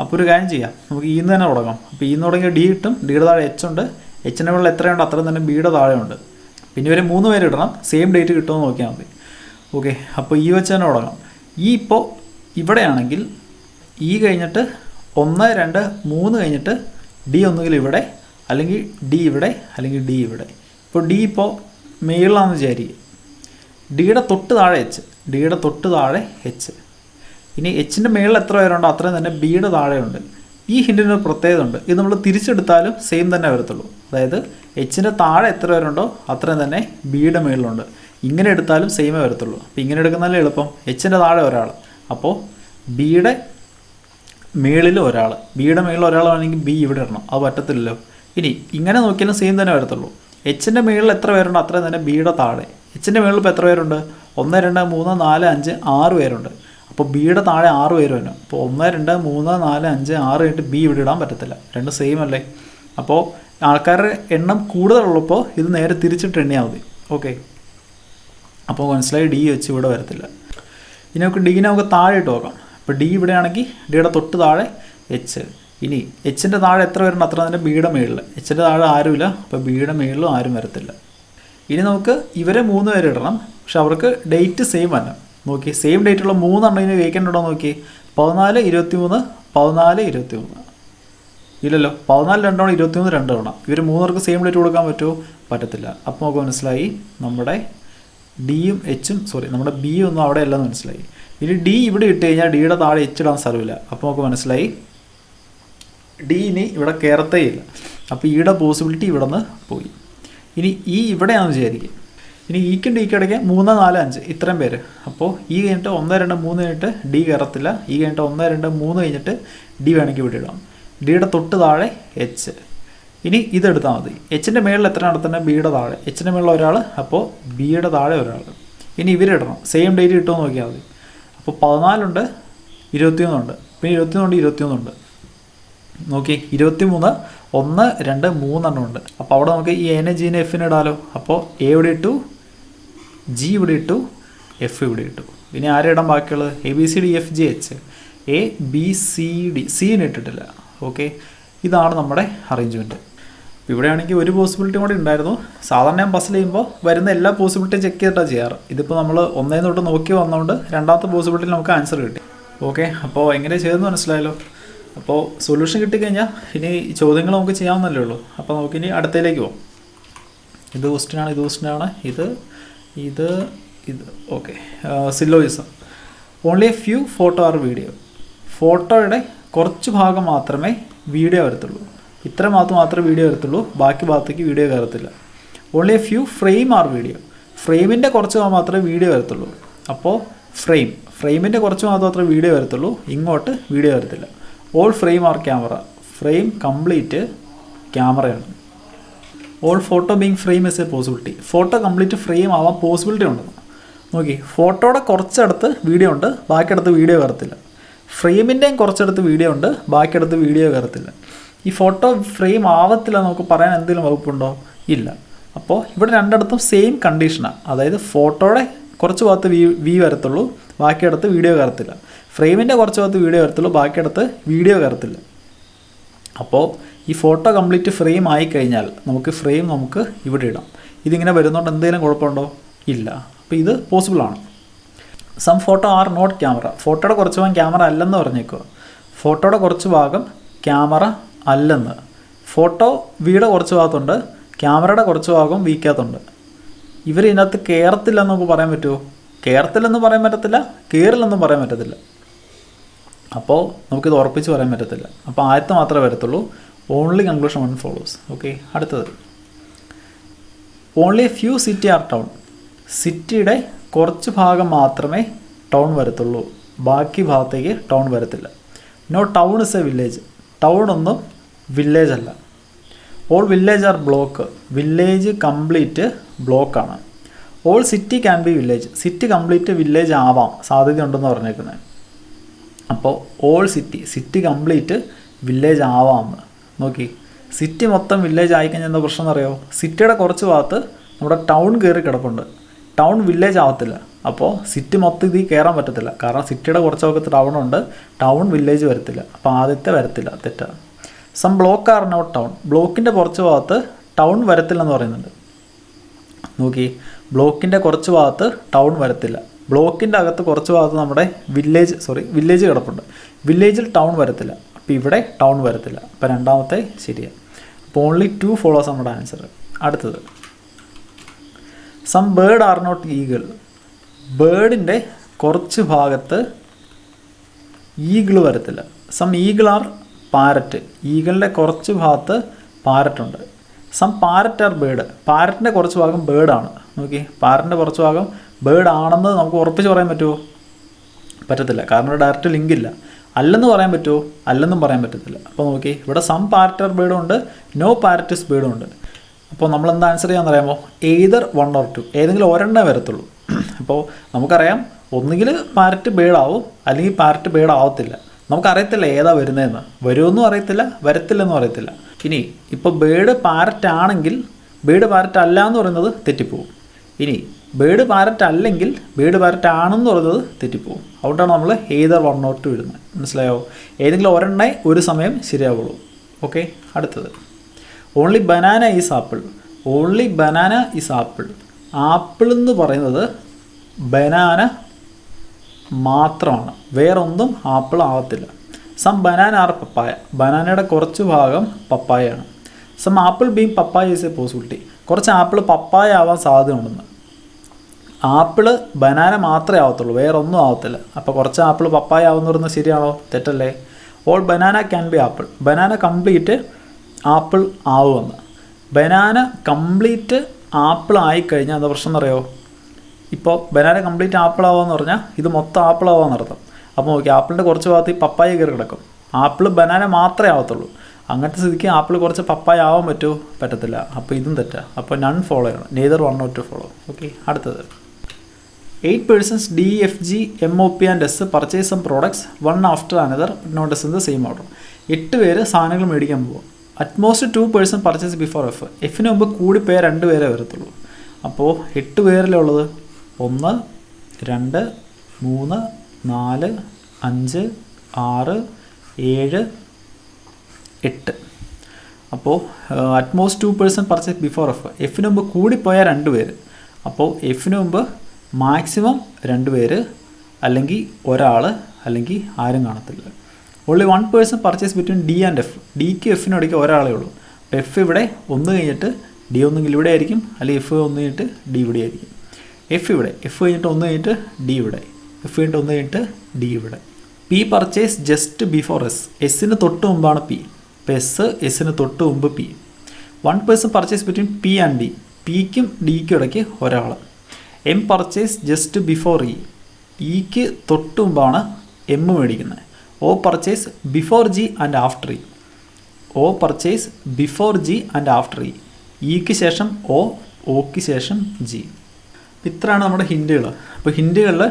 അപ്പോൾ ഒരു കാര്യം ചെയ്യാം, നമുക്ക് ഇന്ന് തന്നെ തുടങ്ങാം. അപ്പോൾ ഇന്ന് തുടങ്ങിയ ഡി കിട്ടും, ഡിയുടെ താഴെ എച്ച് ഉണ്ട്. എച്ചിൻ്റെ മുകളിൽ എത്രയുണ്ട് അത്രയും തന്നെ ബിയുടെ താഴെ ഉണ്ട്. പിന്നെ ഇവരെ 3 പേര് ഇടണം, സെയിം ഡേറ്റ് കിട്ടുമെന്ന് നോക്കിയാൽ മതി. ഓക്കെ, അപ്പോൾ ഈ വെച്ച് തന്നെ തുടങ്ങാം. ഈ ഇപ്പോൾ ഇവിടെയാണെങ്കിൽ ഈ കഴിഞ്ഞിട്ട് 1, 2, 3 കഴിഞ്ഞിട്ട് ഡി ഒന്നുകിൽ ഇവിടെ, അല്ലെങ്കിൽ ഡി ഇവിടെ, അല്ലെങ്കിൽ ഡി ഇവിടെ. ഇപ്പോൾ ഡി ഇപ്പോൾ മേളിലാണെന്ന് വിചാരിക്കുക. ഡിയുടെ തൊട്ട് താഴെ എച്ച്, ഡിയുടെ തൊട്ട് താഴെ എച്ച്. ഇനി എച്ചിൻ്റെ മേളിൽ എത്ര പേരുണ്ടോ അത്രയും തന്നെ ബിയുടെ താഴെയുണ്ട്. ഈ ഹിൻറ്റിന് പ്രത്യേകത ഉണ്ട്. ഇത് നമ്മൾ തിരിച്ചെടുത്താലും സെയിം തന്നെ വരത്തുള്ളൂ. അതായത് എച്ചിൻ്റെ താഴെ എത്ര പേരുണ്ടോ അത്രയും തന്നെ ബിയുടെ മേളിലുണ്ട്. ഇങ്ങനെ എടുത്താലും സെയിമേ വരത്തുള്ളൂ. അപ്പോൾ ഇങ്ങനെ എടുക്കുന്നതല്ലേ എളുപ്പം. എച്ചിൻ്റെ താഴെ ഒരാൾ, അപ്പോൾ ബിയുടെ മേളിൽ ഒരാൾ. ബിയുടെ മേളിൽ ഒരാളാണെങ്കിൽ ബി ഇവിടെ ഇടണം, അത് പറ്റത്തില്ലല്ലോ. ഇനി ഇങ്ങനെ നോക്കിയാലും സെയിം തന്നെ വരത്തുള്ളൂ. എച്ചിൻ്റെ മേളിൽ എത്ര പേരുണ്ടോ അത്രയും തന്നെ ബിയുടെ താഴെ. എച്ചിൻ്റെ മേളിൽ ഇപ്പോൾ എത്ര പേരുണ്ട്? 1, 2, 3, 4, 5, 6 പേരുണ്ട്. അപ്പോൾ ബിയുടെ താഴെ 6 പേര് വരണം. അപ്പോൾ 1, 2, 3, 4, 5, 6 കഴിഞ്ഞിട്ട് ബി ഇവിടെ ഇടാൻ പറ്റത്തില്ല. രണ്ടും സെയിം അല്ലേ. അപ്പോൾ ആൾക്കാരുടെ എണ്ണം കൂടുതലുള്ളപ്പോൾ ഇത് നേരെ തിരിച്ചിട്ട് എണ്ണിയാൽ മതി. ഓക്കെ, അപ്പോൾ മനസ്സിലായി. ഡി വെച്ച് ഇവിടെ വരത്തില്ല. ഇനി നമുക്ക് ഡീനെ നമുക്ക് താഴെ ഇട്ട് നോക്കാം. അപ്പോൾ ഡി ഇവിടെ ആണെങ്കിൽ ഡിയുടെ തൊട്ട് താഴെ എച്ച്. ഇനി എച്ചിൻ്റെ താഴെ എത്ര പേരുണ്ട് അത്ര തന്നെ ബിയുടെ മേളിൽ. എച്ചിൻ്റെ താഴെ ആരുമില്ല, അപ്പോൾ ബിയുടെ മേളിലും ആരും വരത്തില്ല. ഇനി നമുക്ക് ഇവരെ 3 പേര് ഇടണം, പക്ഷെ അവർക്ക് ഡേറ്റ് സെയിം അല്ല. നോക്കി, സെയിം ഡേറ്റുള്ള 3 ഇതിന് വേക്കൻ്റ് ഉണ്ടോ നോക്കി. 14, 23, 14, 23 ഇല്ലല്ലോ. 14 2 തവണ, 23 2 തവണ. ഇവർ 3 പേർക്ക് സെയിം ഡേറ്റ് കൊടുക്കാൻ പറ്റുമോ? പറ്റത്തില്ല. അപ്പോൾ നമുക്ക് മനസ്സിലായി നമ്മുടെ ഡിയും എച്ചും നമ്മുടെ ബിയും ഒന്നും അവിടെ അല്ലെന്ന് മനസ്സിലായി. ഇനി ഡി ഇവിടെ ഇട്ട് കഴിഞ്ഞാൽ ഡിയുടെ താഴെ എച്ച് ഇടാൻ സ്ഥലമില്ല. അപ്പോൾ നമുക്ക് മനസ്സിലായി ഡി ഇനി ഇവിടെ കയറത്തേ ഇല്ല. അപ്പോൾ ഈയുടെ പോസിബിലിറ്റി ഇവിടെ നിന്ന് പോയി. ഇനി ഈ ഇവിടെയാണെന്ന് വിചാരിക്കും. ഇനി ഈക്കും ഡിക്കും ഇടയ്ക്ക് 3, 4, 5 ഇത്രയും പേര്. അപ്പോൾ ഈ കഴിഞ്ഞിട്ട് 1, 2, 3 കഴിഞ്ഞിട്ട് ഡി കയറത്തില്ല. ഈ കഴിഞ്ഞിട്ട് 1, 2, 3 കഴിഞ്ഞിട്ട് ഡി വേണമെങ്കിൽ ഇവിടെ ഇടാം. ഡിയുടെ തൊട്ട് താഴെ എച്ച്. ഇനി ഇതെടുത്താൽ മതി. എച്ചിൻ്റെ മേളിൽ എത്ര നടത്തുന്നത്? ബിയുടെ താഴെ. എച്ചിൻ്റെ മേളിൽ ഒരാൾ, അപ്പോൾ ബിയുടെ താഴെ ഒരാൾ. ഇനി ഇവരിടണം, സെയിം ഡേറ്റ് കിട്ടുമെന്ന് നോക്കിയാൽ മതി. അപ്പോൾ 14 ഉണ്ട്, 21 ഉണ്ട്, പിന്നെ 21 ഉണ്ട്, 21 ഉണ്ട്. നോക്കി, 23, 1, 2, 3 ഉണ്ട്. അപ്പോൾ അവിടെ നമുക്ക് ഈ എനെ ജീനെ എഫിന് ഇടാലോ. അപ്പോൾ എ ഇവിടെ ഇട്ടു, ജി ഇവിടെ ഇട്ടു, എഫ് ഇവിടെ ഇട്ടു. ഇനി ആരെ ഇടാൻ ബാക്കിയുള്ളത്? A B C D F G H. A B C D, scene ഇട്ടിട്ടില്ല. ഓക്കെ, ഇതാണ് നമ്മുടെ അറേഞ്ച്മെൻറ്റ്. ഇവിടെയാണെങ്കിൽ ഒരു പോസിബിലിറ്റി കൂടി ഉണ്ടായിരുന്നു. സാധാരണ ഞാൻ ബസ്സിൽ ചെയ്യുമ്പോൾ വരുന്ന എല്ലാ പോസിബിലിറ്റിയും ചെക്ക് ചെയ്തിട്ടാണ് ചെയ്യാറ്. ഇതിപ്പോൾ നമ്മൾ 1 തൊട്ട് നോക്കി വന്നതുകൊണ്ട് രണ്ടാമത്തെ പോസിബിലിറ്റിയിൽ നമുക്ക് ആൻസർ കിട്ടി. ഓക്കെ, അപ്പോൾ എങ്ങനെ ചെയ്തെന്ന് മനസ്സിലായല്ലോ. അപ്പോൾ സൊല്യൂഷൻ കിട്ടിക്കഴിഞ്ഞാൽ ഇനി ചോദ്യങ്ങൾ നമുക്ക് ചെയ്യാവുന്നല്ലേ ഉള്ളൂ. അപ്പോൾ നമുക്കിനി അടുത്തതിലേക്ക് പോകാം. ഇത് ക്വസ്റ്റ്യനാണ്, ഇത് ക്വസ്റ്റ്യനാണ്, ഇത് okay. Syllogism. Only a few photo are video. ഫോട്ടോയുടെ കുറച്ച് ഭാഗം മാത്രമേ വീഡിയോ വരത്തുള്ളൂ. ഇത്ര മാത്രമേ വീഡിയോ വരത്തുള്ളൂ, ബാക്കി ഭാഗത്തേക്ക് വീഡിയോ കയറത്തില്ല. Only a few frame are video. ഫ്രെയിമിൻ്റെ കുറച്ച് ഭാഗം മാത്രമേ വീഡിയോ വരത്തുള്ളൂ. അപ്പോൾ ഫ്രെയിമിൻ്റെ കുറച്ച് മാത്രമേ വീഡിയോ വരത്തുള്ളൂ, ഇങ്ങോട്ട് വീഡിയോ വരത്തില്ല. All frame are camera. Frame complete ക്യാമറയാണ്. All photo being frame is a possibility. Photo complete frame ആവാൻ പോസിബിലിറ്റി ഉണ്ടെന്ന് നോക്കി. ഫോട്ടോയുടെ കുറച്ചടുത്ത് വീഡിയോ ഉണ്ട്, ബാക്കിയടുത്ത് വീഡിയോ കയറത്തില്ല. ഫ്രെയിമിൻ്റെയും കുറച്ചടുത്ത് വീഡിയോ ഉണ്ട്, ബാക്കിയടുത്ത് വീഡിയോ കയറത്തില്ല. ഈ ഫോട്ടോ ഫ്രെയിം ആവത്തില്ല നമുക്ക് പറയാൻ എന്തെങ്കിലും വകുപ്പുണ്ടോ? ഇല്ല. അപ്പോൾ ഇവിടെ രണ്ടിടത്തും സെയിം കണ്ടീഷനാണ്. അതായത് ഫോട്ടോയുടെ കുറച്ച് ഭാഗത്ത് വി വരത്തുള്ളൂ, ബാക്കിയടുത്ത് വീഡിയോ കയറത്തില്ല. ഫ്രെയിമിൻ്റെ കുറച്ച് ഭാഗത്ത് വീഡിയോ വരത്തുള്ളൂ, ബാക്കിയടുത്ത് വീഡിയോ കയറത്തില്ല. അപ്പോൾ ഈ ഫോട്ടോ കംപ്ലീറ്റ് ഫ്രെയിം ആയിക്കഴിഞ്ഞാൽ നമുക്ക് ഇവിടെ ഇടാം. ഇതിങ്ങനെ വരുന്നതുകൊണ്ട് എന്തെങ്കിലും കുഴപ്പമുണ്ടോ? ഇല്ല. അപ്പോൾ ഇത് പോസിബിളാണ്. Some photo are not camera. ഫോട്ടോയുടെ കുറച്ച് ഭാഗം ക്യാമറ അല്ലെന്ന് പറഞ്ഞേക്കുക. ഫോട്ടോയുടെ കുറച്ച് ഭാഗം ക്യാമറ അല്ലെന്ന്. ഫോട്ടോ വിയുടെ കുറച്ച് ഭാഗത്തുണ്ട്, ക്യാമറയുടെ കുറച്ച് ഭാഗം വിക്കകത്തുണ്ട്. ഇവർ ഇതിനകത്ത് കയറത്തില്ലെന്ന് നമുക്ക് പറയാൻ പറ്റുമോ? കയറത്തില്ലെന്ന് പറയാൻ പറ്റത്തില്ല, കയറില്ലെന്നും പറയാൻ പറ്റത്തില്ല. അപ്പോൾ നമുക്കിത് ഉറപ്പിച്ച് പറയാൻ പറ്റത്തില്ല. അപ്പോൾ ആദ്യത്തെ മാത്രമേ വരത്തുള്ളൂ. Only conclusion one follows. Okay, അടുത്തത്. Only a few city are town. സിറ്റിയുടെ കുറച്ച് ഭാഗം മാത്രമേ ടൗൺ വരത്തുള്ളൂ, ബാക്കി ഭാഗത്തേക്ക് ടൗൺ വരത്തില്ല. No town is a village. Town ഒന്നും വില്ലേജ് അല്ല. All village are block. Village complete ബ്ലോക്കാണ്. All city can be village. City complete village ആവാം, സാധ്യതയുണ്ടെന്ന് പറഞ്ഞേക്കുന്നത്. അപ്പോൾ ഓൾ സിറ്റി കംപ്ലീറ്റ് വില്ലേജ് ആവാമെന്ന് നോക്കി. സിറ്റി മൊത്തം വില്ലേജ് ആയിക്കഴിഞ്ഞാൽ എന്താ പ്രശ്നം എന്നറിയോ? സിറ്റിയുടെ കുറച്ച് ഭാഗത്ത് നമ്മുടെ ടൗൺ കയറി കിടപ്പുണ്ട്. ടൗൺ വില്ലേജ് ആവത്തില്ല. അപ്പോൾ സിറ്റി മൊത്തം ഇതിൽ കയറാൻ പറ്റത്തില്ല. കാരണം സിറ്റിയുടെ കുറച്ച് ഭാഗത്ത് ടൗണുണ്ട്, ടൗൺ വില്ലേജ് വരത്തില്ല. അപ്പോൾ ആദ്യത്തെ വരത്തില്ല, തെറ്റാണ്. Some block are not town. ബ്ലോക്കിൻ്റെ കുറച്ച് ഭാഗത്ത് ടൗൺ വരത്തില്ലെന്ന് പറയുന്നുണ്ട്. നോക്കി, ബ്ലോക്കിൻ്റെ കുറച്ച് ഭാഗത്ത് ടൗൺ വരത്തില്ല. ബ്ലോക്കിൻ്റെ അകത്ത് കുറച്ച് ഭാഗത്ത് നമ്മുടെ വില്ലേജ് കിടപ്പുണ്ട്. വില്ലേജിൽ ടൗൺ വരത്തില്ല. അപ്പോൾ ഇവിടെ ടൗൺ വരത്തില്ല. അപ്പോൾ രണ്ടാമത്തെ ശരിയാണ്. അപ്പോൾ ഓൺലി 2 ഫോളോസ് നമ്മുടെ ആൻസർ. അടുത്തത്. Some bird are not eagle. ബേർഡിൻ്റെ കുറച്ച് ഭാഗത്ത് ഈഗിൾ വരത്തില്ല. Some eagle are parrot. ഈഗിളിൻ്റെ കുറച്ച് ഭാഗത്ത് പാരറ്റുണ്ട്. Some parrot are bird. പാരറ്റിൻ്റെ കുറച്ച് ഭാഗം ബേർഡാണ്. നോക്കി, പാരറ്റിൻ്റെ കുറച്ച് ഭാഗം ബേർഡ് ആണെന്ന് നമുക്ക് ഉറപ്പിച്ച് പറയാൻ പറ്റുമോ? പറ്റത്തില്ല, കാരണം ഒരു ഡയറക്റ്റ് ലിങ്ക് ഇല്ല. അല്ലെന്ന് പറയാൻ പറ്റുമോ? അല്ലെന്നും പറയാൻ പറ്റത്തില്ല. അപ്പോൾ നോക്കി, ഇവിടെ സം പാരറ്റ് ആർ ബേർഡും ഉണ്ട്, നോ പാരറ്റിസ് ബേർഡും ഉണ്ട്. അപ്പോൾ നമ്മൾ എന്താ ആൻസർ ചെയ്യാമെന്ന് അറിയാമോ? എയ്തർ 1 or 2, ഏതെങ്കിലും ഒരെണ്ണേ വരത്തുള്ളൂ. അപ്പോൾ നമുക്കറിയാം, ഒന്നുകിൽ പാരറ്റ് ബേർഡാവും, അല്ലെങ്കിൽ പാരറ്റ് ബേർഡാവത്തില്ല. നമുക്കറിയത്തില്ല ഏതാ വരുന്നതെന്ന്. വരുമെന്നും അറിയത്തില്ല, വരത്തില്ലെന്നും അറിയത്തില്ല. ഇനി ഇപ്പോൾ ബേർഡ് പാരറ്റ് ആണെങ്കിൽ ബേർഡ് പാരറ്റ് അല്ല എന്ന് പറയുന്നത് തെറ്റിപ്പോവും. ഇനി ബേർഡ് പാരറ്റ് അല്ലെങ്കിൽ ബേർഡ് പാരറ്റ് ആണെന്ന് പറയുന്നത് തെറ്റിപ്പോവും. അതുകൊണ്ടാണ് നമ്മൾ എയ്തർ 1 or 2 ഇടുന്നത്. മനസ്സിലായോ? ഏതെങ്കിലും ഒരെണ്ണേ ഒരു സമയം ശരിയാവുള്ളൂ. ഓക്കെ, അടുത്തത്. Only banana is apple. Only banana is apple. Apple എന്ന് പറയുന്നത് ബനാന മാത്രമാണ്, വേറൊന്നും ആപ്പിൾ ആവത്തില്ല. Some banana are papaya. ബനാനയുടെ കുറച്ച് ഭാഗം പപ്പായയാണ്. Some apple being papaya is a possibility. കുറച്ച് ആപ്പിൾ പപ്പായ ആവാൻ സാധ്യതയുണ്ടെന്ന്. ആപ്പിൾ ബനാന മാത്രമേ ആവത്തുള്ളൂ, വേറെ ഒന്നും ആവത്തില്ല. അപ്പോൾ കുറച്ച് ആപ്പിൾ പപ്പായ ആവുമെന്ന് പറയുന്നത് ശരിയാണോ? തെറ്റല്ലേ? All banana can be apple. Banana complete apple ആവുമെന്ന്. ബനാന കംപ്ലീറ്റ് ആപ്പിൾ ആയിക്കഴിഞ്ഞാൽ എന്താ പ്രശ്നം എന്നറിയോ? ഇപ്പോൾ ബനാന കംപ്ലീറ്റ് ആപ്പിൾ ആവാമെന്ന് പറഞ്ഞാൽ ഇത് മൊത്തം ആപ്പിൾ ആവാമെന്ന് അർത്ഥം. അപ്പോൾ നോക്കി, ആപ്പിളിൻ്റെ കുറച്ച് ഭാഗത്ത് ഈ പപ്പായ കയറി കിടക്കും. ആപ്പിൾ ബനാന മാത്രമേ ആവത്തുള്ളൂ. അങ്ങനത്തെ സ്ഥിതിക്ക് ആപ്പിൾ കുറച്ച് പപ്പായ ആവാൻ പറ്റുമോ? പറ്റത്തില്ല. അപ്പോൾ ഇതും തെറ്റാണ്. അപ്പോൾ നൺ ഫോളോ ചെയ്യണം, നെയ്തർ 1 or 2 ഫോളോ. ഓക്കെ, അടുത്തത്. 8 persons D, F, G, M, O, P and S purchase some products one after another not as in the same order. 8 പേര് സാധനങ്ങൾ മേടിക്കാൻ പോകും. Utmost 2 persons purchase before F. എഫിന് മുമ്പ് കൂടി 2 പേരെ വരത്തുള്ളൂ. അപ്പോൾ 8 പേരല്ലേ ഉള്ളത്? 1, 2, 3, 4, 5, 6, 7, 8. അപ്പോൾ utmost 2 persons purchase before F. എഫിന് മുമ്പ് കൂടിപ്പോയ 2 പേര്. അപ്പോൾ എഫിന് മുമ്പ് മാക്സിമം 2 പേര്, അല്ലെങ്കിൽ ഒരാൾ, അല്ലെങ്കിൽ ആരും കാണത്തില്ല. Only one person purchase between D and F. ഡിക്ക് എഫിനും ഇടയ്ക്ക് ഒരാളേ ഉള്ളൂ. അപ്പോൾ എഫ് ഇവിടെ ഒന്ന് കഴിഞ്ഞിട്ട് ഡി ഒന്നെങ്കിൽ ഇവിടെ ആയിരിക്കും, അല്ലെങ്കിൽ എഫ് ഒന്ന് കഴിഞ്ഞിട്ട് ഡി ഇവിടെ ആയിരിക്കും. എഫ് ഇവിടെ, എഫ് കഴിഞ്ഞിട്ട് ഒന്ന് കഴിഞ്ഞിട്ട് ഡി ഇവിടെ, എഫ് കഴിഞ്ഞിട്ട് ഒന്ന് കഴിഞ്ഞിട്ട് ഡി ഇവിടെ. P purchase just before S. എസ്സിന് തൊട്ട് മുമ്പാണ് പി. അപ്പോൾ എസ്സിന് തൊട്ട് മുമ്പ് P. One person purchase between P and D. പിക്കും ഡിക്കും ഇടയ്ക്ക് ഒരാൾ. M purchase just before E. ഇക്ക് തൊട്ട് മുമ്പാണ് എം മേടിക്കുന്നത്. O purchase before G and after E. O purchase before G and after E. ഇക്ക് ശേഷം ഒ, ഒക്ക് ശേഷം ജി. ഇത്രയാണ് നമ്മുടെ ഹിൻറ്റുകൾ. അപ്പോൾ ഹിൻറ്റുകളിൽ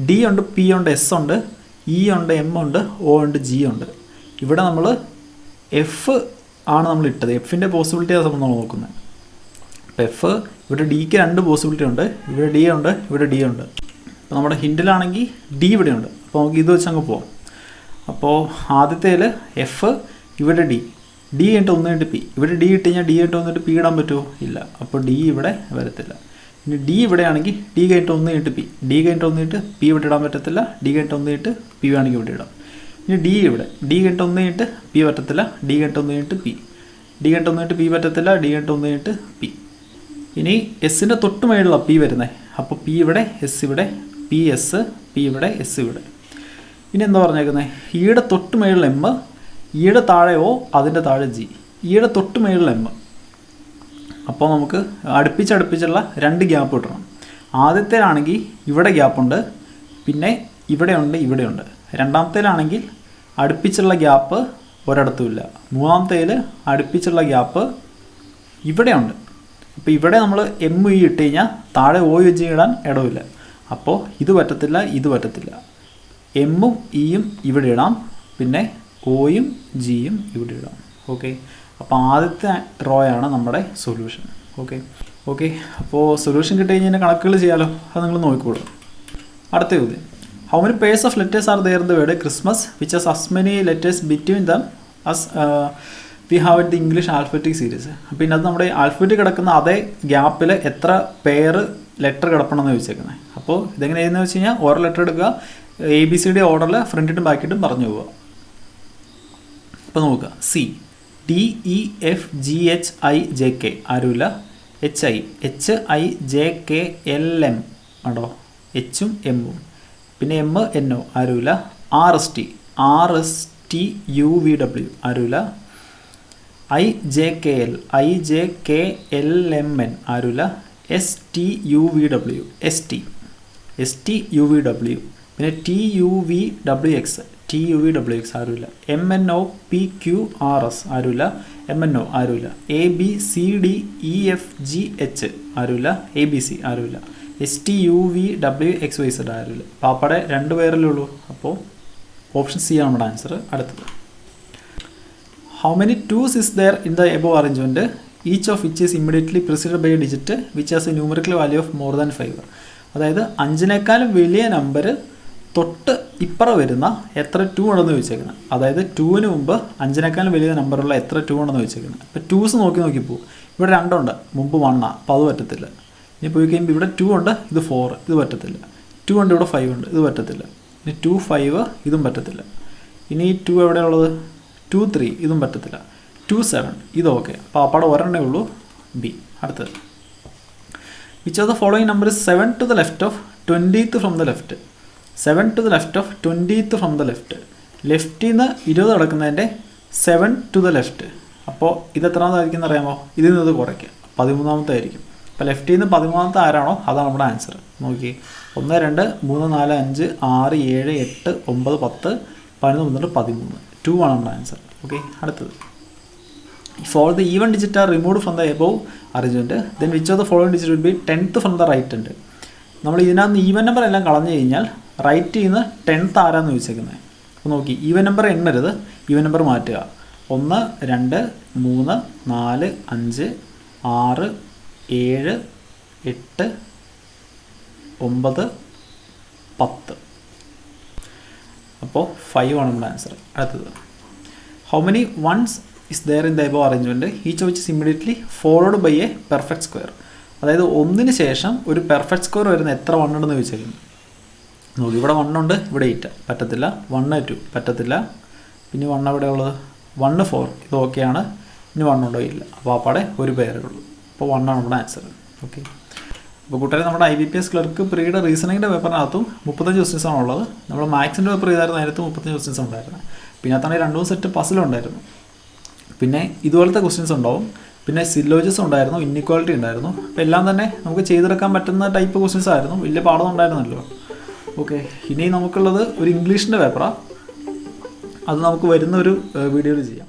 ഡി ഉണ്ട്, പി ഉണ്ട്, എസ് ഉണ്ട്, ഇ ഉണ്ട്, എം ഉണ്ട്, ഒ ഉണ്ട്, ജി ഉണ്ട്. ഇവിടെ നമ്മൾ എഫ് ആണ് നമ്മൾ ഇട്ടത്. എഫിൻ്റെ പോസിബിലിറ്റി ആണ് നമ്മൾ നോക്കുന്നത്. അപ്പോൾ എഫ് ഇവിടെ ഡിക്ക് 2 പോസിബിലിറ്റി ഉണ്ട്. ഇവിടെ ഡി ഉണ്ട്, ഇവിടെ ഡി ഉണ്ട്. അപ്പോൾ നമ്മുടെ ഹിൻറ്റിലാണെങ്കിൽ ഡി ഇവിടെ ഉണ്ട്. അപ്പോൾ നമുക്ക് ഇത് വെച്ച് അങ്ങ് പോകാം. അപ്പോൾ ആദ്യത്തേൽ എഫ്, ഇവിടെ ഡി, ഡി കഴിഞ്ഞിട്ട് ഒന്ന് കഴിഞ്ഞിട്ട് പി. ഇവിടെ ഡി ഇട്ട് കഴിഞ്ഞാൽ ഡി കഴിഞ്ഞിട്ട് വന്നിട്ട് പി ഇടാൻ പറ്റുമോ? ഇല്ല. അപ്പോൾ ഡി ഇവിടെ വരത്തില്ല. ഇനി ഡി ഇവിടെയാണെങ്കിൽ ഡി കഴിഞ്ഞിട്ട് ഒന്ന് കഴിഞ്ഞിട്ട് പി, ഡി കഴിഞ്ഞിട്ട് ഒന്ന് കഴിഞ്ഞിട്ട് പി ഇവിടെ ഇടാൻ പറ്റത്തില്ല. ഡി കഴിഞ്ഞിട്ട് ഒന്ന് കഴിഞ്ഞിട്ട് പി വേണമെങ്കിൽ ഇവിടെ ഇടാം. ഇനി ഡി ഇവിടെ, ഡി കഴിഞ്ഞിട്ട് ഒന്ന് കഴിഞ്ഞിട്ട് പി പറ്റത്തില്ല, ഡി കഴിഞ്ഞിട്ട് ഒന്ന് കഴിഞ്ഞിട്ട് പി, ഡി കഴിഞ്ഞിട്ട് ഒന്ന് കഴിഞ്ഞിട്ട് പി പറ്റത്തില്ല, ഡി കഴിഞ്ഞിട്ട് ഒന്ന് കഴിഞ്ഞിട്ട് പി. ഇനി എസ്സിൻ്റെ തൊട്ട് മേലുള്ള പി വരുന്നത്. അപ്പോൾ പി ഇവിടെ, എസ് ഇവിടെ, പി എസ്, പി ഇവിടെ, എസ് ഇവിടെ. ഇനി എന്താ പറഞ്ഞേക്കുന്നത്? ഈയുടെ തൊട്ട് മേലുള്ള എം, ഈയുടെ താഴെ ഒ, അതിൻ്റെ താഴെ ജി. ഈയുടെ തൊട്ട് മേലുള്ള എം. അപ്പോൾ നമുക്ക് അടുപ്പിച്ചുള്ള 2 ഗ്യാപ്പ് കിട്ടണം. ആദ്യത്തേലാണെങ്കിൽ ഇവിടെ ഗ്യാപ്പുണ്ട്, പിന്നെ ഇവിടെയുണ്ട്, ഇവിടെയുണ്ട്. രണ്ടാമത്തേലാണെങ്കിൽ അടുപ്പിച്ചുള്ള ഗ്യാപ്പ് ഒരിടത്തുമില്ല. മൂന്നാമത്തേൽ അടുപ്പിച്ചുള്ള ഗ്യാപ്പ് ഇവിടെയുണ്ട്. അപ്പോൾ ഇവിടെ നമ്മൾ എം ഇ ഇട്ട് കഴിഞ്ഞാൽ താഴെ ഒ യു ജി ഇടാൻ ഇടവില്ല. അപ്പോൾ ഇത് പറ്റത്തില്ല, ഇത് പറ്റത്തില്ല. എമ്മും ഇയും ഇവിടെ ഇടാം, പിന്നെ ഒയും ജിയും ഇവിടെ ഇടാം. ഓക്കെ, അപ്പോൾ ആദ്യത്തെ റോയാണ് നമ്മുടെ സൊല്യൂഷൻ. ഓക്കെ, അപ്പോൾ സൊല്യൂഷൻ കിട്ടി കഴിഞ്ഞാൽ കണക്കുകൾ ചെയ്യാമല്ലോ. അത് നിങ്ങൾ നോക്കിക്കോളൂ. അടുത്ത ചോദ്യം, how many pairs of letters are there in the word Christmas which has as many letters between them as we have in the English alphabetic series. അപ്പോൾ ഇതിനകത്ത് നമ്മുടെ ആൽഫബറ്റിക് കിടക്കുന്ന അതേ ഗ്യാപ്പിൽ എത്ര പെയർ ലെറ്റർ കിടപ്പണമെന്ന് ചോദിച്ചേക്കുന്നത്. അപ്പോൾ ഇതെങ്ങനെ ചെയ്യുന്നത് വെച്ച് കഴിഞ്ഞാൽ ഓരോ ലെറ്റർ എടുക്കുക, ABCD ഓർഡറിൽ ഫ്രണ്ടിട്ടും ബാക്കിയിട്ടും പറഞ്ഞു പോവുക. അപ്പോൾ നോക്കുക, സി, DEFGHIJK ആരുമില്ല, HIJKLM ആണോ, എച്ചും എമ്മും, പിന്നെ MNO ആരുമില്ല, RSTUVW ആരുമില്ല, IJKLMN ആരുമില്ല, STUVW, പിന്നെ TUVWX ആരുമില്ല, MNOPQRS ആരുമില്ല, MNO ആരുമില്ല, ABCDEFGH ആരുമില്ല, ABC ആരുമില്ല, STUVWXYZ ആരുമില്ല. പാപ്പയുടെ 2 പേരല്ലേ ഉള്ളൂ. അപ്പോൾ ഓപ്ഷൻ സി ആണ് നമ്മുടെ ആൻസർ. അടുത്തത്, how many twos is there in the above arrangement each of which is immediately preceded by a digit which has a numerical value of more than 5. അതായത് 5-നേക്കാളും വലിയ നമ്പർ തൊട്ട് ഇപ്പുറം വരുന്ന എത്ര 2 ഉണ്ടെന്ന് ചോദിച്ചേക്കുന്നത്. അതായത് 2-ന് മുമ്പ് 5-നേക്കാളും വലിയ നമ്പറുള്ള എത്ര 2 ഉണ്ടെന്ന് ചോദിച്ചേക്കുന്നത്. ഇപ്പോൾ 2s നോക്കിപ്പോൾ ഇവിടെ 2 ഉണ്ട്, മുമ്പ് 1 അപ്പോൾ അത് പറ്റത്തില്ല. ഇനി പോയി കഴിയുമ്പോൾ ഇവിടെ 2 ഉണ്ട്, ഇത് 4, ഇത് പറ്റത്തില്ല. 2 ഉണ്ട്, ഇവിടെ 5 ഉണ്ട്, ഇത് പറ്റത്തില്ല. ഇനി 2 5 ഇതും പറ്റത്തില്ല. ഇനി 2 എവിടെയുള്ളത്? 2 3 ഇതും പറ്റത്തില്ല. 2 7 ഇത് ഓക്കെ. അപ്പോൾ അപ്പാടെ ഒരെണ്ണേ ഉള്ളൂ, ബി. അടുത്തത്, which of the following number is 7 to the left of 20th from the left. 7 to the left of 20th from the left. ലെഫ്റ്റിൽ നിന്ന് 20 കിടക്കുന്നതിൻ്റെ 7 to the left. അപ്പോൾ ഇത് എത്രാമതായിരിക്കും അറിയാമോ? ഇതിൽ നിന്ന് ഇത് കുറയ്ക്കുക, 13ാമത്തെ ആയിരിക്കും. അപ്പോൾ ലെഫ്റ്റിൽ നിന്ന് 13ാമത്തെ ആരാണോ അതാണ് നമ്മുടെ ആൻസർ. നോക്കി, 1 2 3 4 5 6 7 8 9 10 11 12 13. 2 ആണ് നമ്മുടെ ആൻസർ. ഓക്കെ, അടുത്തത്, if all the even digits are removed from the above arrangement then which of the following digit will be 10th from the right hand. നമ്മൾ ഇതിനകത്ത് ഈവൻ നമ്പർ എല്ലാം കളഞ്ഞു കഴിഞ്ഞാൽ റൈറ്റിൽ നിന്ന് 10th ആരാന്ന് ചോദിച്ചേക്കുന്നത്. അപ്പോൾ നോക്കി, ഈവൻ നമ്പർ എണ്ണരുത്, ഈവൻ നമ്പർ മാറ്റുക. 1 2 3 4 5 6 7 8 9 10. അപ്പോൾ 5 ആണ് നമ്മുടെ ആൻസർ. അടുത്തത്, how many ones is there in the above arrangement each which is immediately followed by a perfect square. അതായത് 1-ന് ശേഷം ഒരു പെർഫെക്റ്റ് സ്ക്വയർ വരുന്ന എത്ര 1 ഉണ്ടെന്ന് ചോദിച്ചേക്കുന്നു. നോക്കി, ഇവിടെ 1 ഉണ്ട്, ഇവിടെ 8 പറ്റത്തില്ല, 1 2 പറ്റത്തില്ല, പിന്നെ 1 എവിടെ ഉള്ളത്? 1 4 ഇത് ഓക്കെയാണ്. ഇനി 1 ഉണ്ടോ? ഇല്ല. അപ്പോൾ ആപ്പാടെ ഒരു പേരേ ഉള്ളൂ. അപ്പോൾ 1 ആണ് നമ്മുടെ ആൻസർ. ഓക്കെ. അപ്പോൾ കൂട്ടുകാരെ നമ്മുടെ IBPS ക്ലർക്ക് പ്രീയുടെ റീസണിങ്ങിൻ്റെ പേപ്പറിനകത്തും 35 ക്വസ്റ്റ്യൻസ് ആണ് ഉള്ളത്. നമ്മൾ മാത്സിൻ്റെ പേപ്പർ ചെയ്തായിരുന്നു, അതിനകത്ത് 35 ക്വസ്റ്റ്യൻസ് ഉണ്ടായിരുന്നു. പിന്നെ അതാണെങ്കിൽ 2 സെറ്റ് പസിലുണ്ടായിരുന്നു. പിന്നെ ഇതുപോലത്തെ ക്വസ്റ്റ്യൻസ് ഉണ്ടാവും. പിന്നെ സിലോജസ് ഉണ്ടായിരുന്നു, ഇന്നിക്വാളിറ്റി ഉണ്ടായിരുന്നു. അപ്പോൾ എല്ലാം തന്നെ നമുക്ക് ചെയ്തെടുക്കാൻ പറ്റുന്ന ടൈപ്പ് ക്വസ്റ്റ്യൻസ് ആയിരുന്നു. വലിയ പാഠം ഉണ്ടായിരുന്നല്ലോ. ഓക്കെ. ഇനി നമുക്കുള്ളത് ഒരു ഇംഗ്ലീഷിൻ്റെ പേപ്പറാണ്. അത് നമുക്ക് വരുന്ന ഒരു വീഡിയോയിൽ ചെയ്യാം.